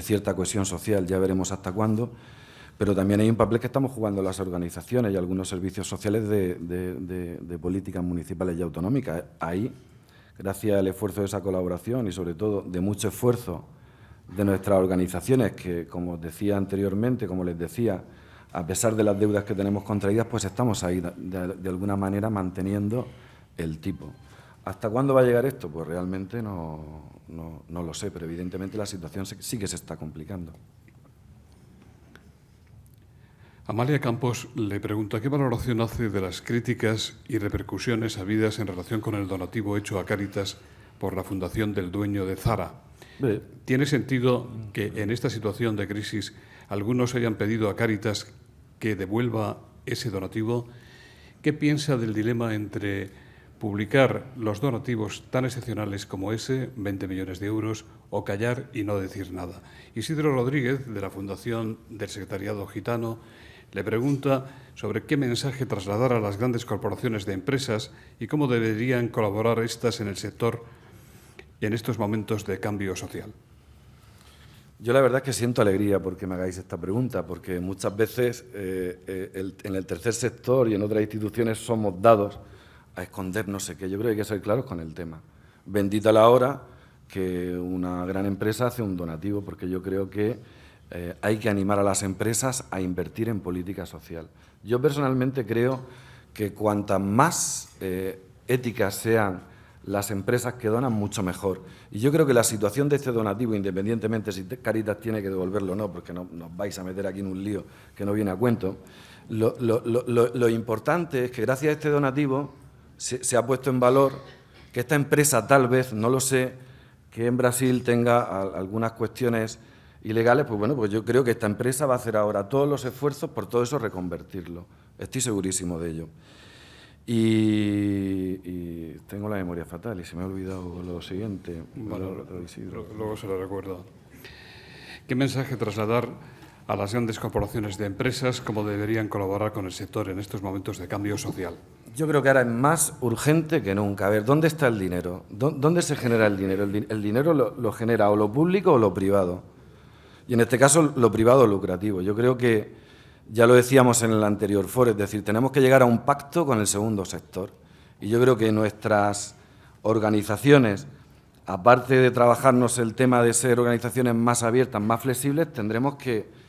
cierta cohesión social, ya veremos hasta cuándo, pero también hay un papel que estamos jugando las organizaciones y algunos servicios sociales de políticas municipales y autonómicas. Ahí, gracias al esfuerzo de esa colaboración y sobre todo de mucho esfuerzo de nuestras organizaciones, que, como os decía anteriormente, como les decía, a pesar de las deudas que tenemos contraídas, pues estamos ahí de alguna manera manteniendo el tipo. ¿Hasta cuándo va a llegar esto? Pues realmente no lo sé, pero evidentemente la situación sí que se está complicando. Amalia Campos le pregunta qué valoración hace de las críticas y repercusiones habidas en relación con el donativo hecho a Cáritas por la fundación del dueño de Zara. ¿Tiene sentido que en esta situación de crisis algunos hayan pedido a Cáritas que devuelva ese donativo? ¿Qué piensa del dilema entre publicar los donativos tan excepcionales como ese, 20 millones de euros, o callar y no decir nada? Isidro Rodríguez, de la Fundación del Secretariado Gitano, le pregunta sobre qué mensaje trasladar a las grandes corporaciones de empresas y cómo deberían colaborar estas en el sector en estos momentos de cambio social. Yo la verdad es que siento alegría porque me hagáis esta pregunta, porque muchas veces en el tercer sector y en otras instituciones somos dados a esconder no sé qué. Yo creo que hay que ser claros con el tema. Bendita la hora que una gran empresa hace un donativo, porque yo creo que hay que animar a las empresas a invertir en política social. Yo personalmente creo que cuantas más éticas sean las empresas que donan, mucho mejor. Y yo creo que la situación de este donativo, independientemente si Cáritas tiene que devolverlo o no, porque no, nos vais a meter aquí en un lío que no viene a cuento, lo importante es que gracias a este donativo se ha puesto en valor que esta empresa, tal vez, no lo sé, que en Brasil tenga algunas cuestiones ilegales, pues bueno, pues yo creo que esta empresa va a hacer ahora todos los esfuerzos por todo eso reconvertirlo. Estoy segurísimo de ello. Y tengo la memoria fatal y se me ha olvidado lo siguiente. Bueno, luego se lo recuerdo. ¿Qué mensaje trasladar a las grandes corporaciones de empresas, cómo deberían colaborar con el sector en estos momentos de cambio social? Yo creo que ahora es más urgente que nunca. A ver, ¿dónde está el dinero? ¿Dónde se genera el dinero? El dinero lo genera o lo público o lo privado. Y en este caso lo privado lucrativo. Yo creo que ya lo decíamos en el anterior foro, es decir, tenemos que llegar a un pacto con el segundo sector. Y yo creo que nuestras organizaciones, aparte de trabajarnos el tema de ser organizaciones más abiertas, más flexibles, tendremos que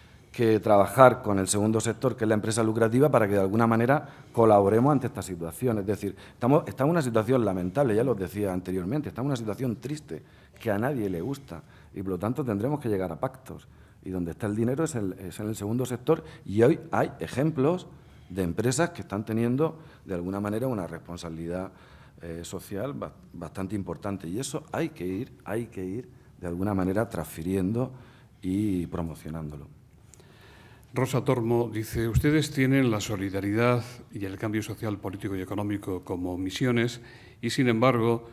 trabajar con el segundo sector, que es la empresa lucrativa, para que de alguna manera colaboremos ante esta situación. Es decir, estamos en una situación lamentable, ya lo decía anteriormente, estamos en una situación triste, que a nadie le gusta, y por lo tanto tendremos que llegar a pactos. Y donde está el dinero es en el segundo sector, y hoy hay ejemplos de empresas que están teniendo, de alguna manera, una responsabilidad social bastante importante. Y eso hay que ir de alguna manera transfiriendo y promocionándolo. Rosa Tormo dice, ustedes tienen la solidaridad y el cambio social, político y económico como misiones y, sin embargo,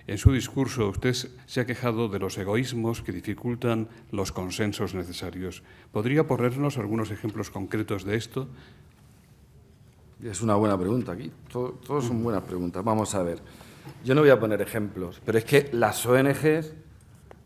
en su discurso usted se ha quejado de los egoísmos que dificultan los consensos necesarios. ¿Podría ponernos algunos ejemplos concretos de esto? Es una buena pregunta aquí. Todos son buenas preguntas. Vamos a ver. Yo no voy a poner ejemplos, pero es que las ONGs,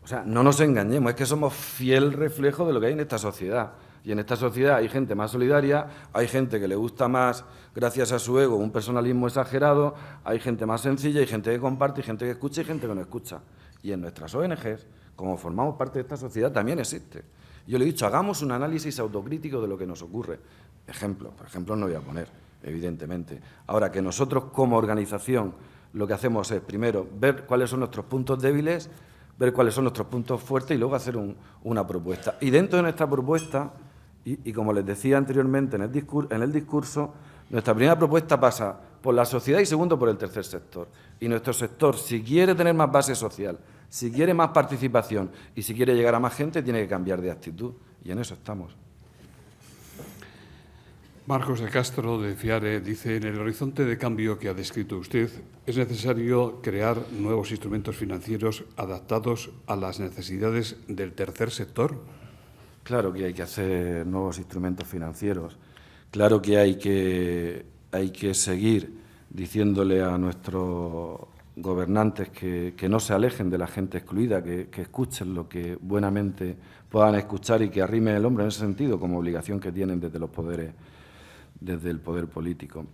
o sea, no nos engañemos, es que somos fiel reflejo de lo que hay en esta sociedad. Y en esta sociedad hay gente más solidaria, hay gente que le gusta más, gracias a su ego, un personalismo exagerado, hay gente más sencilla, hay gente que comparte, hay gente que escucha y gente que no escucha. Y en nuestras ONGs, como formamos parte de esta sociedad, también existe. Yo le he dicho, hagamos un análisis autocrítico de lo que nos ocurre. Ejemplos, por ejemplo, no voy a poner, evidentemente. Ahora, que nosotros como organización lo que hacemos es, primero, ver cuáles son nuestros puntos débiles, ver cuáles son nuestros puntos fuertes y luego hacer una propuesta. Y dentro de nuestra propuesta, y como les decía anteriormente en el discurso, nuestra primera propuesta pasa por la sociedad y segundo por el tercer sector. Y nuestro sector, si quiere tener más base social, si quiere más participación y si quiere llegar a más gente, tiene que cambiar de actitud. Y en eso estamos. Marcos de Castro, de FIARE, dice, en el horizonte de cambio que ha descrito usted, es necesario crear nuevos instrumentos financieros adaptados a las necesidades del tercer sector. Claro que hay que hacer nuevos instrumentos financieros. Claro que hay que seguir diciéndole a nuestros gobernantes que no se alejen de la gente excluida, que escuchen lo que buenamente puedan escuchar y que arrimen el hombro en ese sentido, como obligación que tienen desde los poderes, desde el poder político.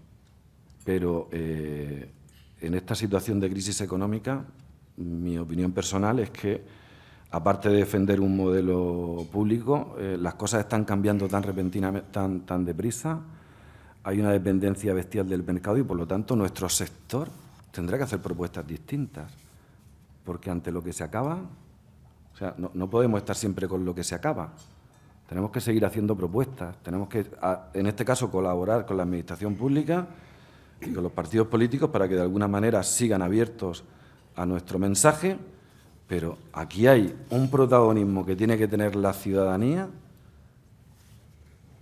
Pero en esta situación de crisis económica, mi opinión personal es que, aparte de defender un modelo público, las cosas están cambiando tan repentinamente, tan deprisa, hay una dependencia bestial del mercado y, por lo tanto, nuestro sector tendrá que hacer propuestas distintas, porque ante lo que se acaba, o sea, no podemos estar siempre con lo que se acaba. Tenemos que seguir haciendo propuestas, tenemos que, en este caso, colaborar con la Administración pública y con los partidos políticos para que, de alguna manera, sigan abiertos a nuestro mensaje, pero aquí hay un protagonismo que tiene que tener la ciudadanía,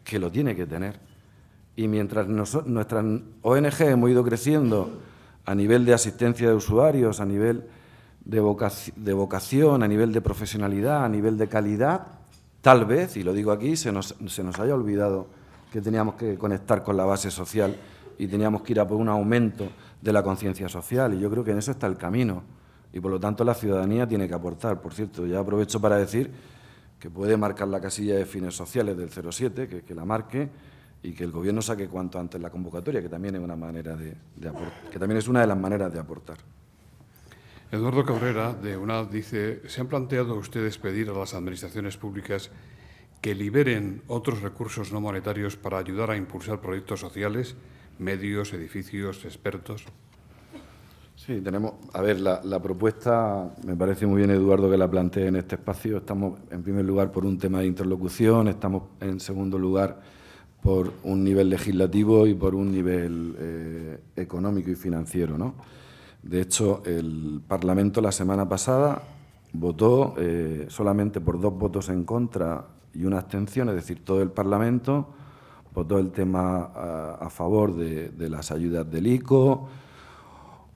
que lo tiene que tener. Y mientras nuestras ONG hemos ido creciendo a nivel de asistencia de usuarios, a nivel de vocación, a nivel de profesionalidad, a nivel de calidad, tal vez, y lo digo aquí, se nos haya olvidado que teníamos que conectar con la base social y teníamos que ir a por un aumento de la conciencia social. Y yo creo que en eso está el camino. Y, por lo tanto, la ciudadanía tiene que aportar. Por cierto, ya aprovecho para decir que puede marcar la casilla de fines sociales del 07, que la marque, y que el Gobierno saque cuanto antes la convocatoria, que también es una manera que también es una de las maneras de aportar. Eduardo Cabrera, de UNAD, dice, ¿se han planteado ustedes pedir a las administraciones públicas que liberen otros recursos no monetarios para ayudar a impulsar proyectos sociales, medios, edificios, expertos? Sí, tenemos. A ver, la propuesta, me parece muy bien, Eduardo, que la plantee en este espacio. Estamos, en primer lugar, por un tema de interlocución, estamos, en segundo lugar, por un nivel legislativo y por un nivel económico y financiero, ¿no? De hecho, el Parlamento la semana pasada votó solamente por 2 votos en contra y una abstención, es decir, todo el Parlamento votó el tema a favor de las ayudas del ICO,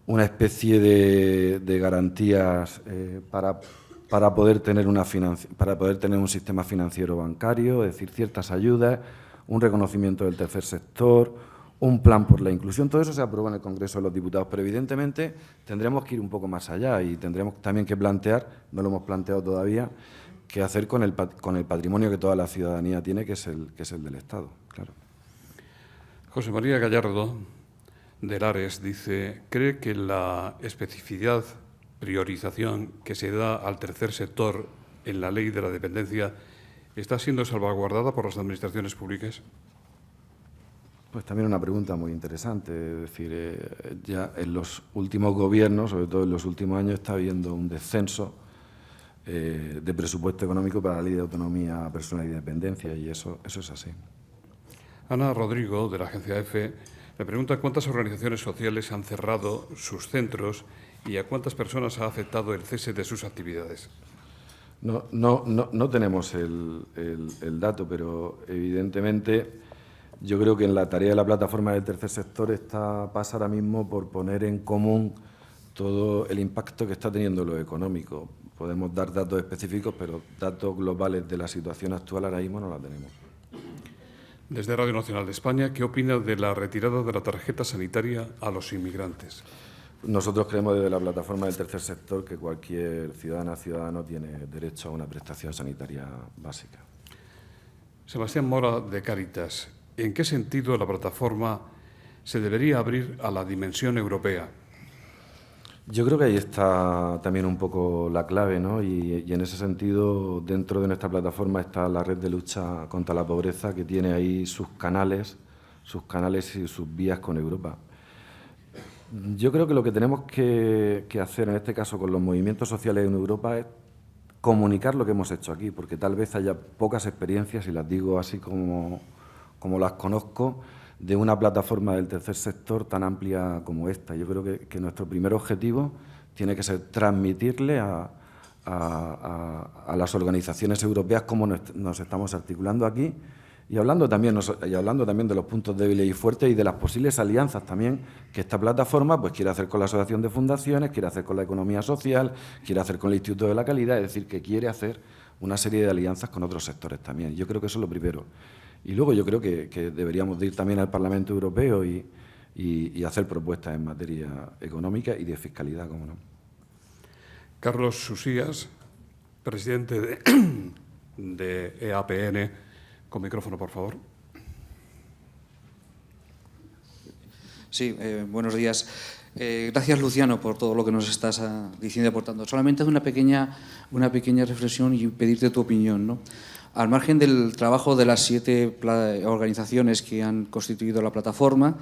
una especie de garantías para poder tener un sistema financiero bancario, es decir, ciertas ayudas, un reconocimiento del tercer sector, un plan por la inclusión. Todo eso se aprobó en el Congreso de los Diputados, pero evidentemente tendremos que ir un poco más allá y tendremos también que plantear, no lo hemos planteado todavía, qué hacer con el patrimonio que toda la ciudadanía tiene, que es el del Estado, claro. José María Gallardo, de Lares, dice, ¿cree que la especificidad, priorización que se da al tercer sector en la ley de la dependencia está siendo salvaguardada por las administraciones públicas? Pues también una pregunta muy interesante. Es decir, ya en los últimos gobiernos, sobre todo en los últimos años, está habiendo un descenso de presupuesto económico para la Ley de Autonomía Personal y Dependencia, y eso es así. Ana Rodrigo, de la agencia EFE, me pregunta cuántas organizaciones sociales han cerrado sus centros y a cuántas personas ha afectado el cese de sus actividades. No tenemos el dato, pero evidentemente yo creo que en la tarea de la plataforma del tercer sector pasa ahora mismo por poner en común todo el impacto que está teniendo lo económico. Podemos dar datos específicos, pero datos globales de la situación actual ahora mismo no la tenemos. Desde Radio Nacional de España, ¿qué opina de la retirada de la tarjeta sanitaria a los inmigrantes? Nosotros creemos desde la plataforma del tercer sector que cualquier ciudadano tiene derecho a una prestación sanitaria básica. Sebastián Mora, de Cáritas, ¿en qué sentido la plataforma se debería abrir a la dimensión europea? Yo creo que ahí está también un poco la clave, ¿no? Y en ese sentido, dentro de nuestra plataforma está la red de lucha contra la pobreza, que tiene ahí sus canales y sus vías con Europa. Yo creo que lo que tenemos que hacer en este caso con los movimientos sociales en Europa es comunicar lo que hemos hecho aquí, porque tal vez haya pocas experiencias, y las digo así como las conozco, de una plataforma del tercer sector tan amplia como esta. Yo creo que nuestro primer objetivo tiene que ser transmitirle a las organizaciones europeas cómo nos estamos articulando aquí y hablando también de los puntos débiles y fuertes y de las posibles alianzas también que esta plataforma pues quiere hacer con la Asociación de Fundaciones, quiere hacer con la economía social, quiere hacer con el Instituto de la Calidad, es decir, que quiere hacer una serie de alianzas con otros sectores también. Yo creo que eso es lo primero. Y luego yo creo que deberíamos de ir también al Parlamento Europeo y hacer propuestas en materia económica y de fiscalidad, como no. Carlos Susías, presidente de EAPN, con micrófono, por favor. Sí, buenos días. Gracias, Luciano, por todo lo que nos estás diciendo y aportando. Solamente una pequeña reflexión y pedirte tu opinión, ¿no? Al margen del trabajo de las 7 organizaciones que han constituido la plataforma,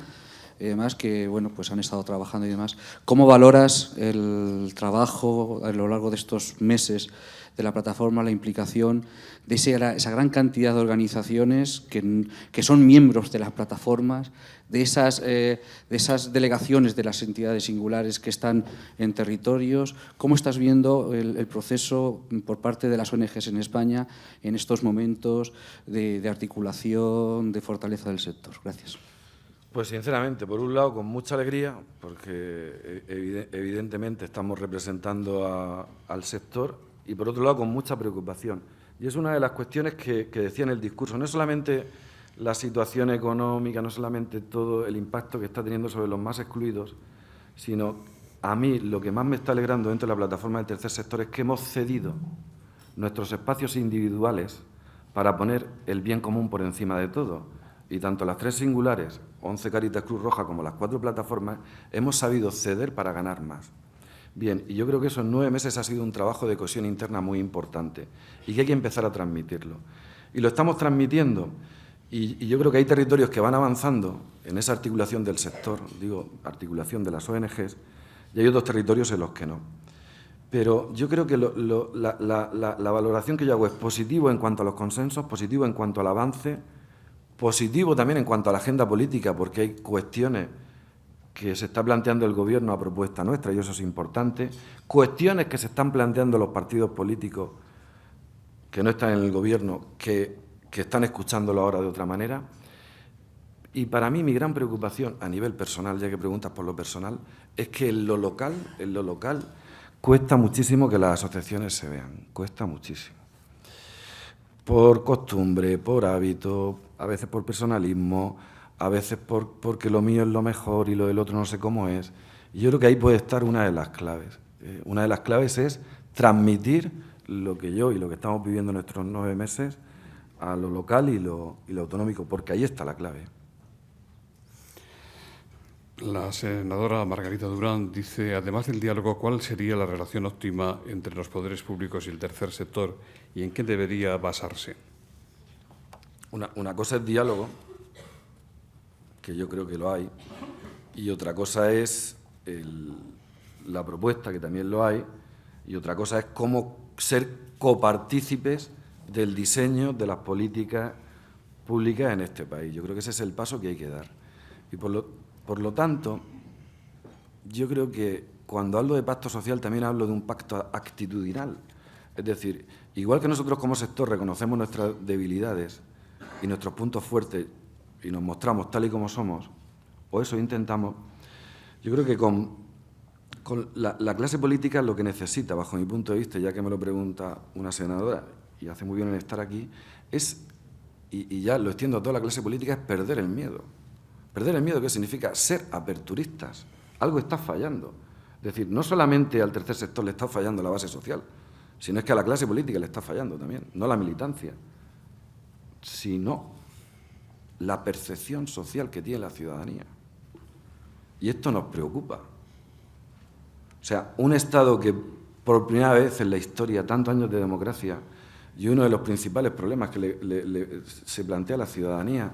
además que bueno, pues han estado trabajando y demás, ¿cómo valoras el trabajo a lo largo de estos meses de la plataforma, la implicación de esa gran cantidad de organizaciones que son miembros de las plataformas, de esas delegaciones de las entidades singulares que están en territorios? ¿Cómo estás viendo el proceso por parte de las ONGs en España en estos momentos de articulación, de fortaleza del sector? Gracias. Pues sinceramente, por un lado, con mucha alegría, porque evidentemente estamos representando al sector, y por otro lado, con mucha preocupación. Y es una de las cuestiones que decía en el discurso, no es solamente la situación económica, no solamente todo el impacto que está teniendo sobre los más excluidos, sino a mí lo que más me está alegrando dentro de la plataforma del tercer sector es que hemos cedido nuestros espacios individuales para poner el bien común por encima de todo. Y tanto las 3 singulares, 11 Cáritas Cruz Roja, como las 4 plataformas, hemos sabido ceder para ganar más. Bien, y yo creo que eso en 9 meses ha sido un trabajo de cohesión interna muy importante y que hay que empezar a transmitirlo. Y lo estamos transmitiendo, y yo creo que hay territorios que van avanzando en esa articulación del sector, digo, articulación de las ONGs, y hay otros territorios en los que no. Pero yo creo que la valoración que yo hago es positivo en cuanto a los consensos, positivo en cuanto al avance, positivo también en cuanto a la agenda política, porque hay cuestiones que se está planteando el Gobierno a propuesta nuestra, y eso es importante, cuestiones que se están planteando los partidos políticos que no están en el Gobierno, que están escuchándolo ahora de otra manera. Y para mí mi gran preocupación a nivel personal, ya que preguntas por lo personal, es que en lo local cuesta muchísimo que las asociaciones se vean, cuesta muchísimo. Por costumbre, por hábito, a veces por personalismo, a veces porque lo mío es lo mejor y lo del otro no sé cómo es. Y yo creo que ahí puede estar una de las claves. Una de las claves es transmitir lo que yo y lo que estamos viviendo en nuestros 9 meses a lo local y lo autonómico, porque ahí está la clave. La senadora Margarita Durán dice, además del diálogo, ¿cuál sería la relación óptima entre los poderes públicos y el tercer sector y en qué debería basarse? Una cosa es diálogo, que yo creo que lo hay, y otra cosa es la propuesta, que también lo hay, y otra cosa es cómo ser copartícipes del diseño de las políticas públicas en este país. Yo creo que ese es el paso que hay que dar. Y por lo tanto, yo creo que cuando hablo de pacto social también hablo de un pacto actitudinal. Es decir, igual que nosotros como sector reconocemos nuestras debilidades y nuestros puntos fuertes y nos mostramos tal y como somos, o eso intentamos, yo creo que con la clase política lo que necesita, bajo mi punto de vista, ya que me lo pregunta una senadora, y hace muy bien en estar aquí, es, y ya lo extiendo a toda la clase política, es perder el miedo. Perder el miedo, ¿qué significa? Ser aperturistas. Algo está fallando. Es decir, no solamente al tercer sector le está fallando la base social, sino es que a la clase política le está fallando también, no la militancia, sino la percepción social que tiene la ciudadanía. Y esto nos preocupa. O sea, un Estado que por primera vez en la historia, tantos años de democracia, y uno de los principales problemas que se plantea a la ciudadanía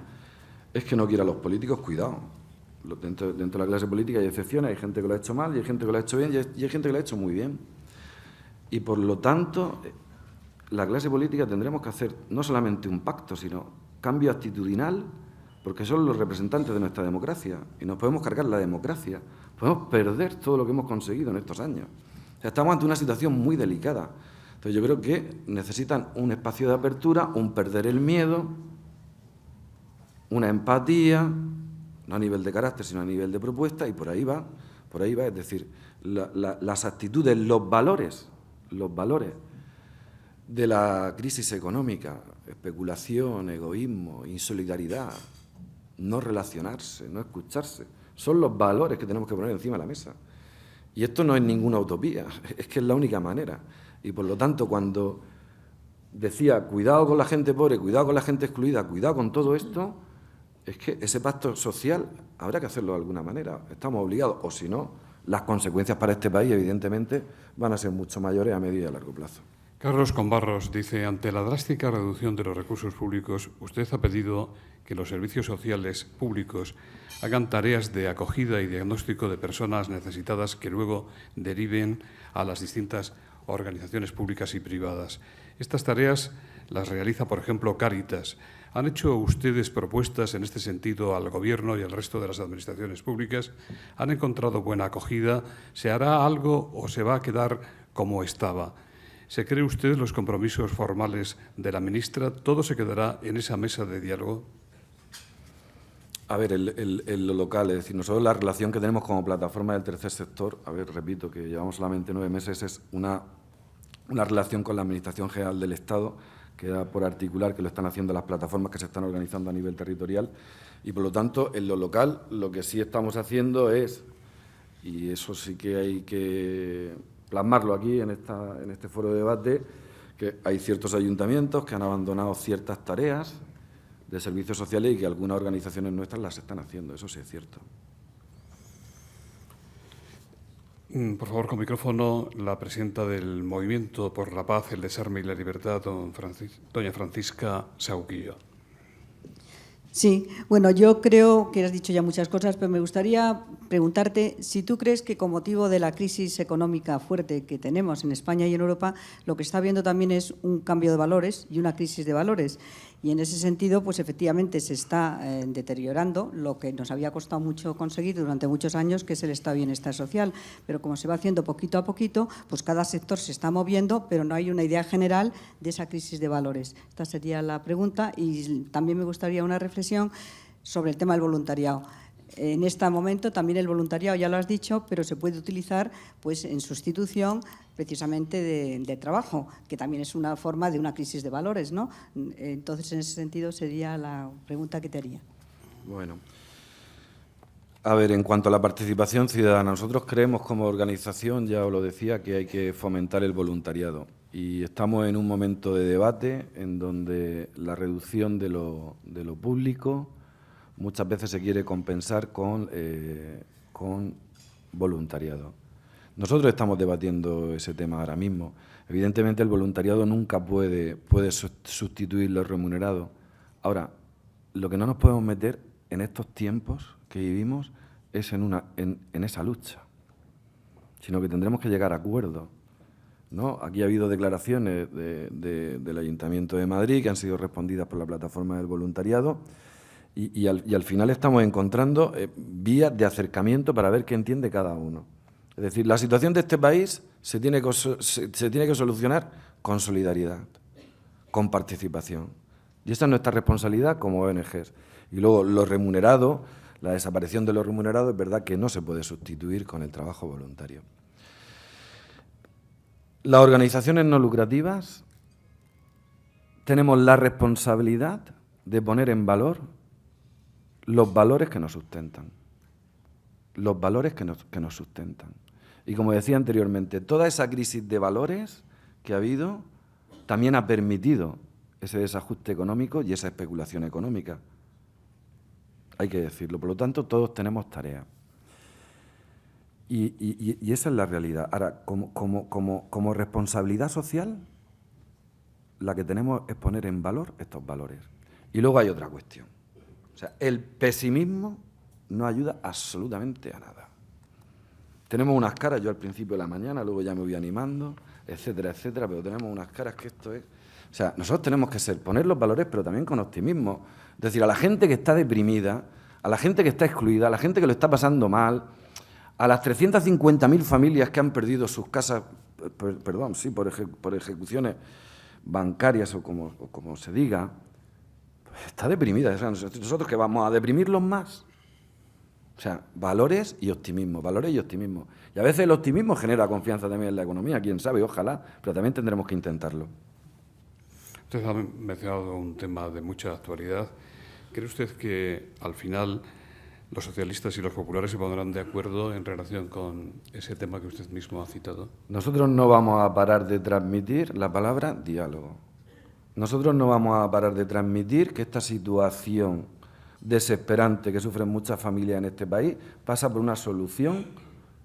es que no quiera a los políticos, cuidado. Dentro de la clase política hay excepciones, hay gente que lo ha hecho mal, y hay gente que lo ha hecho bien, y hay gente que lo ha hecho muy bien. Y por lo tanto, la clase política tendremos que hacer no solamente un pacto, sino cambio actitudinal, porque son los representantes de nuestra democracia, y nos podemos cargar la democracia, podemos perder todo lo que hemos conseguido en estos años. O sea, estamos ante una situación muy delicada. Entonces yo creo que necesitan un espacio de apertura, un perder el miedo, una empatía, no a nivel de carácter, sino a nivel de propuesta, y por ahí va, es decir, las actitudes, los valores de la crisis económica, especulación, egoísmo, insolidaridad, no relacionarse, no escucharse, son los valores que tenemos que poner encima de la mesa. Y esto no es ninguna utopía, es que es la única manera. Y por lo tanto, cuando decía, cuidado con la gente pobre, cuidado con la gente excluida, cuidado con todo esto, es que ese pacto social habrá que hacerlo de alguna manera. Estamos obligados, o si no, las consecuencias para este país, evidentemente, van a ser mucho mayores a medio y a largo plazo. Carlos Combarros dice, ante la drástica reducción de los recursos públicos, usted ha pedido que los servicios sociales públicos hagan tareas de acogida y diagnóstico de personas necesitadas que luego deriven a las distintas organizaciones públicas y privadas. Estas tareas las realiza, por ejemplo, Cáritas. ¿Han hecho ustedes propuestas en este sentido al Gobierno y al resto de las administraciones públicas? ¿Han encontrado buena acogida? ¿Se hará algo o se va a quedar como estaba? ¿Se cree usted los compromisos formales de la ministra? ¿Todo se quedará en esa mesa de diálogo? A ver, lo local, es decir, nosotros la relación que tenemos como plataforma del tercer sector, a ver, repito, que llevamos solamente 9 meses, es una relación con la Administración General del Estado, que da por articular, que lo están haciendo las plataformas que se están organizando a nivel territorial, y por lo tanto, en lo local, lo que sí estamos haciendo es, y eso sí que hay que plasmarlo aquí en este foro de debate, que hay ciertos ayuntamientos que han abandonado ciertas tareas de servicios sociales y que algunas organizaciones nuestras las están haciendo, eso sí es cierto. Por favor, con micrófono, la presidenta del Movimiento por la Paz, el Desarme y la Libertad, doña Francisca Sauquillo. Sí, bueno, yo creo que has dicho ya muchas cosas, pero me gustaría preguntarte si tú crees que con motivo de la crisis económica fuerte que tenemos en España y en Europa, lo que está habiendo también es un cambio de valores y una crisis de valores. Y en ese sentido, pues efectivamente se está deteriorando lo que nos había costado mucho conseguir durante muchos años, que es el estado de bienestar social. Pero como se va haciendo poquito a poquito, pues cada sector se está moviendo, pero no hay una idea general de esa crisis de valores. Esta sería la pregunta. Y también me gustaría una reflexión sobre el tema del voluntariado. En este momento también el voluntariado, ya lo has dicho, pero se puede utilizar pues, en sustitución precisamente de trabajo, que también es una forma de una crisis de valores, ¿no? Entonces, en ese sentido, sería la pregunta que te haría. Bueno, a ver, en cuanto a la participación ciudadana, nosotros creemos como organización, ya os lo decía, que hay que fomentar el voluntariado. Y estamos en un momento de debate en donde la reducción de lo público muchas veces se quiere compensar con voluntariado. Nosotros estamos debatiendo ese tema ahora mismo. Evidentemente, el voluntariado nunca puede sustituir lo remunerado. Ahora, lo que no nos podemos meter en estos tiempos que vivimos es en esa lucha, sino que tendremos que llegar a acuerdos, ¿no? Aquí ha habido declaraciones del Ayuntamiento de Madrid que han sido respondidas por la plataforma del voluntariado y al final estamos encontrando vías de acercamiento para ver qué entiende cada uno. Es decir, la situación de este país se tiene que solucionar con solidaridad, con participación. Y esa es nuestra responsabilidad como ONGs. Y luego, lo remunerado, la desaparición de lo remunerado, es verdad que no se puede sustituir con el trabajo voluntario. Las organizaciones no lucrativas tenemos la responsabilidad de poner en valor los valores que nos sustentan. Los valores que nos sustentan. Y como decía anteriormente, toda esa crisis de valores que ha habido también ha permitido ese desajuste económico y esa especulación económica. Hay que decirlo. Por lo tanto, todos tenemos tareas. Y esa es la realidad. Ahora, como responsabilidad social, la que tenemos es poner en valor estos valores. Y luego hay otra cuestión. O sea, el pesimismo no ayuda absolutamente a nada. Tenemos unas caras, yo al principio de la mañana, luego ya me voy animando, etcétera, etcétera, pero tenemos unas caras que esto es... O sea, nosotros tenemos que poner los valores, pero también con optimismo. Es decir, a la gente que está deprimida, a la gente que está excluida, a la gente que lo está pasando mal, a las 350.000 familias que han perdido sus casas, perdón, sí, por ejecuciones bancarias o como se diga, pues está deprimida. O sea, nosotros que vamos a deprimirlos más. O sea, valores y optimismo, valores y optimismo. Y a veces el optimismo genera confianza también en la economía, quién sabe, ojalá, pero también tendremos que intentarlo. Usted ha mencionado un tema de mucha actualidad. ¿Cree usted que al final los socialistas y los populares se pondrán de acuerdo en relación con ese tema que usted mismo ha citado? Nosotros no vamos a parar de transmitir la palabra diálogo. Nosotros no vamos a parar de transmitir que esta situación desesperante que sufren muchas familias en este país pasa por una solución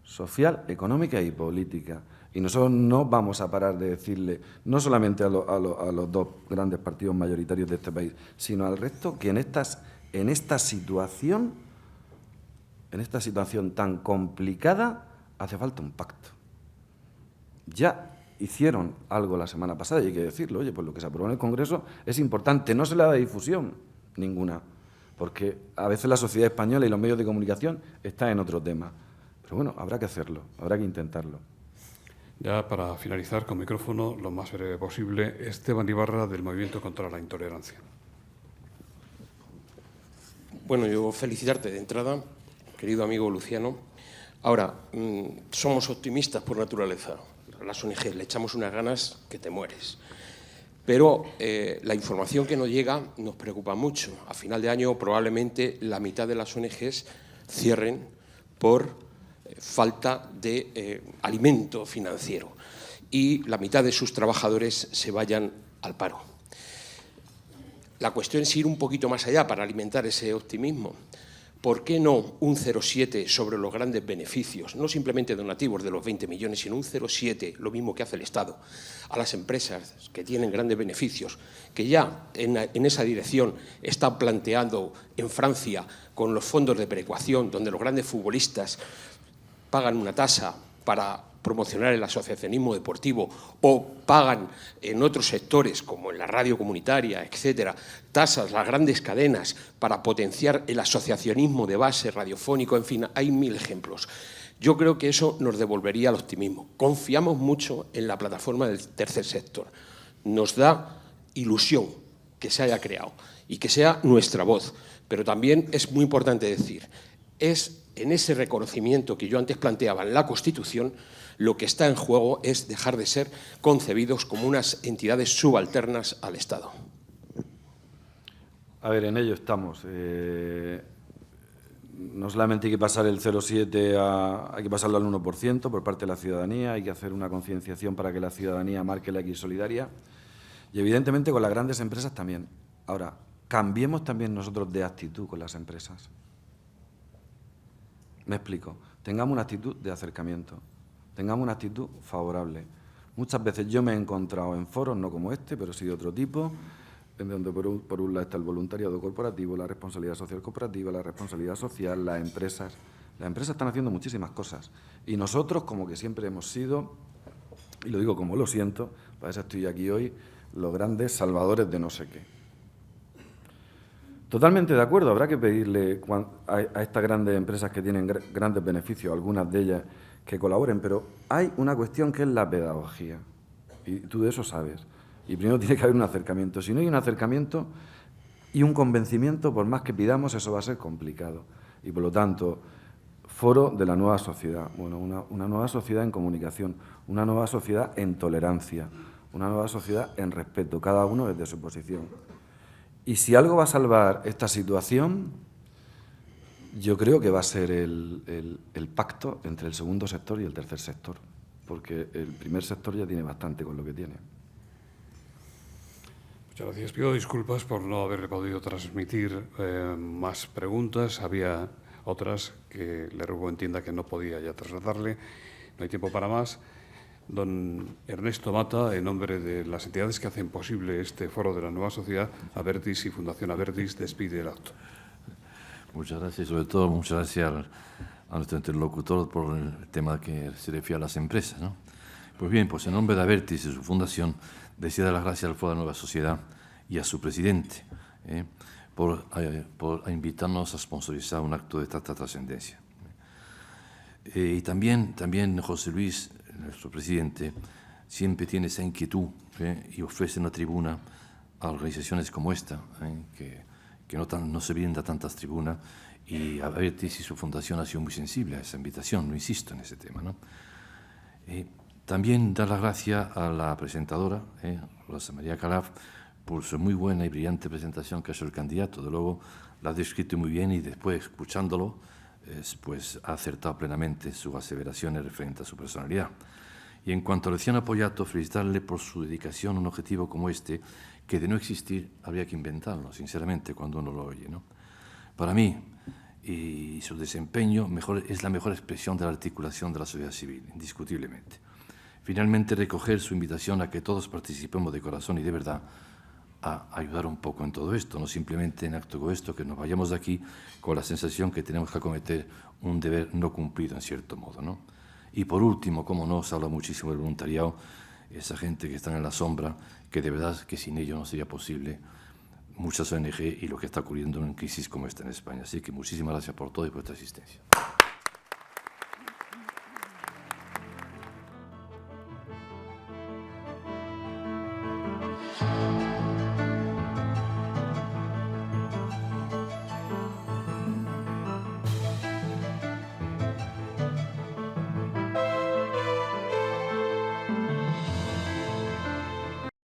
social, económica y política. Y nosotros no vamos a parar de decirle, no solamente a los dos grandes partidos mayoritarios de este país, sino al resto, que en esta situación tan complicada hace falta un pacto. Ya hicieron algo la semana pasada y hay que decirlo, oye, pues lo que se aprobó en el Congreso es importante, no se le da difusión ninguna, porque a veces la sociedad española y los medios de comunicación están en otro tema. Pero bueno, habrá que hacerlo, habrá que intentarlo. Ya para finalizar, con micrófono, lo más breve posible, Esteban Ibarra, del Movimiento contra la Intolerancia. Bueno, yo felicitarte de entrada, querido amigo Luciano. Ahora, somos optimistas por naturaleza. Las ONG le echamos unas ganas que te mueres. Pero la información que nos llega nos preocupa mucho. A final de año probablemente la mitad de las ONGs cierren por falta de alimento financiero y la mitad de sus trabajadores se vayan al paro. La cuestión es ir un poquito más allá para alimentar ese optimismo. ¿Por qué no un 0,7 sobre los grandes beneficios? No simplemente donativos de los 20 millones, sino un 0,7, lo mismo que hace el Estado, a las empresas que tienen grandes beneficios, que ya en esa dirección están planteando en Francia con los fondos de perecuación, donde los grandes futbolistas pagan una tasa para promocionar el asociacionismo deportivo o pagan en otros sectores, como en la radio comunitaria, etcétera, tasas, las grandes cadenas, para potenciar el asociacionismo de base radiofónico, en fin, hay 1000 ejemplos. Yo creo que eso nos devolvería el optimismo. Confiamos mucho en la plataforma del tercer sector. Nos da ilusión que se haya creado y que sea nuestra voz. Pero también es muy importante decir, es en ese reconocimiento que yo antes planteaba en la Constitución, lo que está en juego es dejar de ser concebidos como unas entidades subalternas al Estado. A ver, en ello estamos. No solamente hay que pasar el 0,7 hay que pasarlo al 1% por parte de la ciudadanía, hay que hacer una concienciación para que la ciudadanía marque la X solidaria y evidentemente con las grandes empresas también. Ahora, cambiemos también nosotros de actitud con las empresas. Me explico. Tengamos una actitud de acercamiento, tengamos una actitud favorable. Muchas veces yo me he encontrado en foros, no como este, pero sí de otro tipo, en donde por un lado está el voluntariado corporativo, la responsabilidad social corporativa, la responsabilidad social, las empresas. Las empresas están haciendo muchísimas cosas y nosotros, como que siempre hemos sido, y lo digo como lo siento, para eso estoy aquí hoy, los grandes salvadores de no sé qué. Totalmente de acuerdo, habrá que pedirle a estas grandes empresas que tienen grandes beneficios, algunas de ellas que colaboren, pero hay una cuestión que es la pedagogía, y tú de eso sabes. Y primero tiene que haber un acercamiento. Si no hay un acercamiento y un convencimiento, por más que pidamos, eso va a ser complicado. Y por lo tanto, foro de la nueva sociedad. Bueno, una nueva sociedad en comunicación, una nueva sociedad en tolerancia, una nueva sociedad en respeto, cada uno desde su posición. Y si algo va a salvar esta situación, yo creo que va a ser el pacto entre el segundo sector y el tercer sector, porque el primer sector ya tiene bastante con lo que tiene. Muchas gracias. Pido disculpas por no haber podido transmitir más preguntas. Había otras que le ruego entienda que no podía ya trasladarle. No hay tiempo para más. Don Ernesto Mata, en nombre de las entidades que hacen posible este foro de la nueva sociedad, Abertis y Fundación Abertis, despide el acto. Muchas gracias y sobre todo muchas gracias a nuestro interlocutor por el tema que se refiere a las empresas, ¿no? Pues bien, pues en nombre de Abertis y su fundación, deseo dar las gracias al Foro de la Nueva Sociedad y a su presidente por invitarnos a sponsorizar un acto de tanta trascendencia. Y también José Luis, nuestro presidente, siempre tiene esa inquietud y ofrece una tribuna a organizaciones como esta, que no se brinda tantas tribunas, y Abertis y su fundación ha sido muy sensible a esa invitación, no insisto en ese tema, ¿no? También dar las gracias a la presentadora, Rosa María Calaf, por su muy buena y brillante presentación que ha hecho el candidato. De luego la ha descrito muy bien y después, escuchándolo, pues ha acertado plenamente sus aseveraciones referentes a su personalidad. Y en cuanto a Luciano Poyato, felicitarle por su dedicación a un objetivo como este, que de no existir habría que inventarlo, sinceramente, cuando uno lo oye, ¿no? Para mí, y su desempeño es la mejor expresión de la articulación de la sociedad civil, indiscutiblemente. Finalmente, recoger su invitación a que todos participemos de corazón y de verdad a ayudar un poco en todo esto, no simplemente en acto esto, que nos vayamos de aquí con la sensación que tenemos que acometer un deber no cumplido en cierto modo, ¿no? Y por último, como no, se habla muchísimo del voluntariado, esa gente que está en la sombra, que de verdad que sin ello no sería posible muchas ONG y lo que está ocurriendo en una crisis como esta en España. Así que muchísimas gracias por todo y por esta asistencia.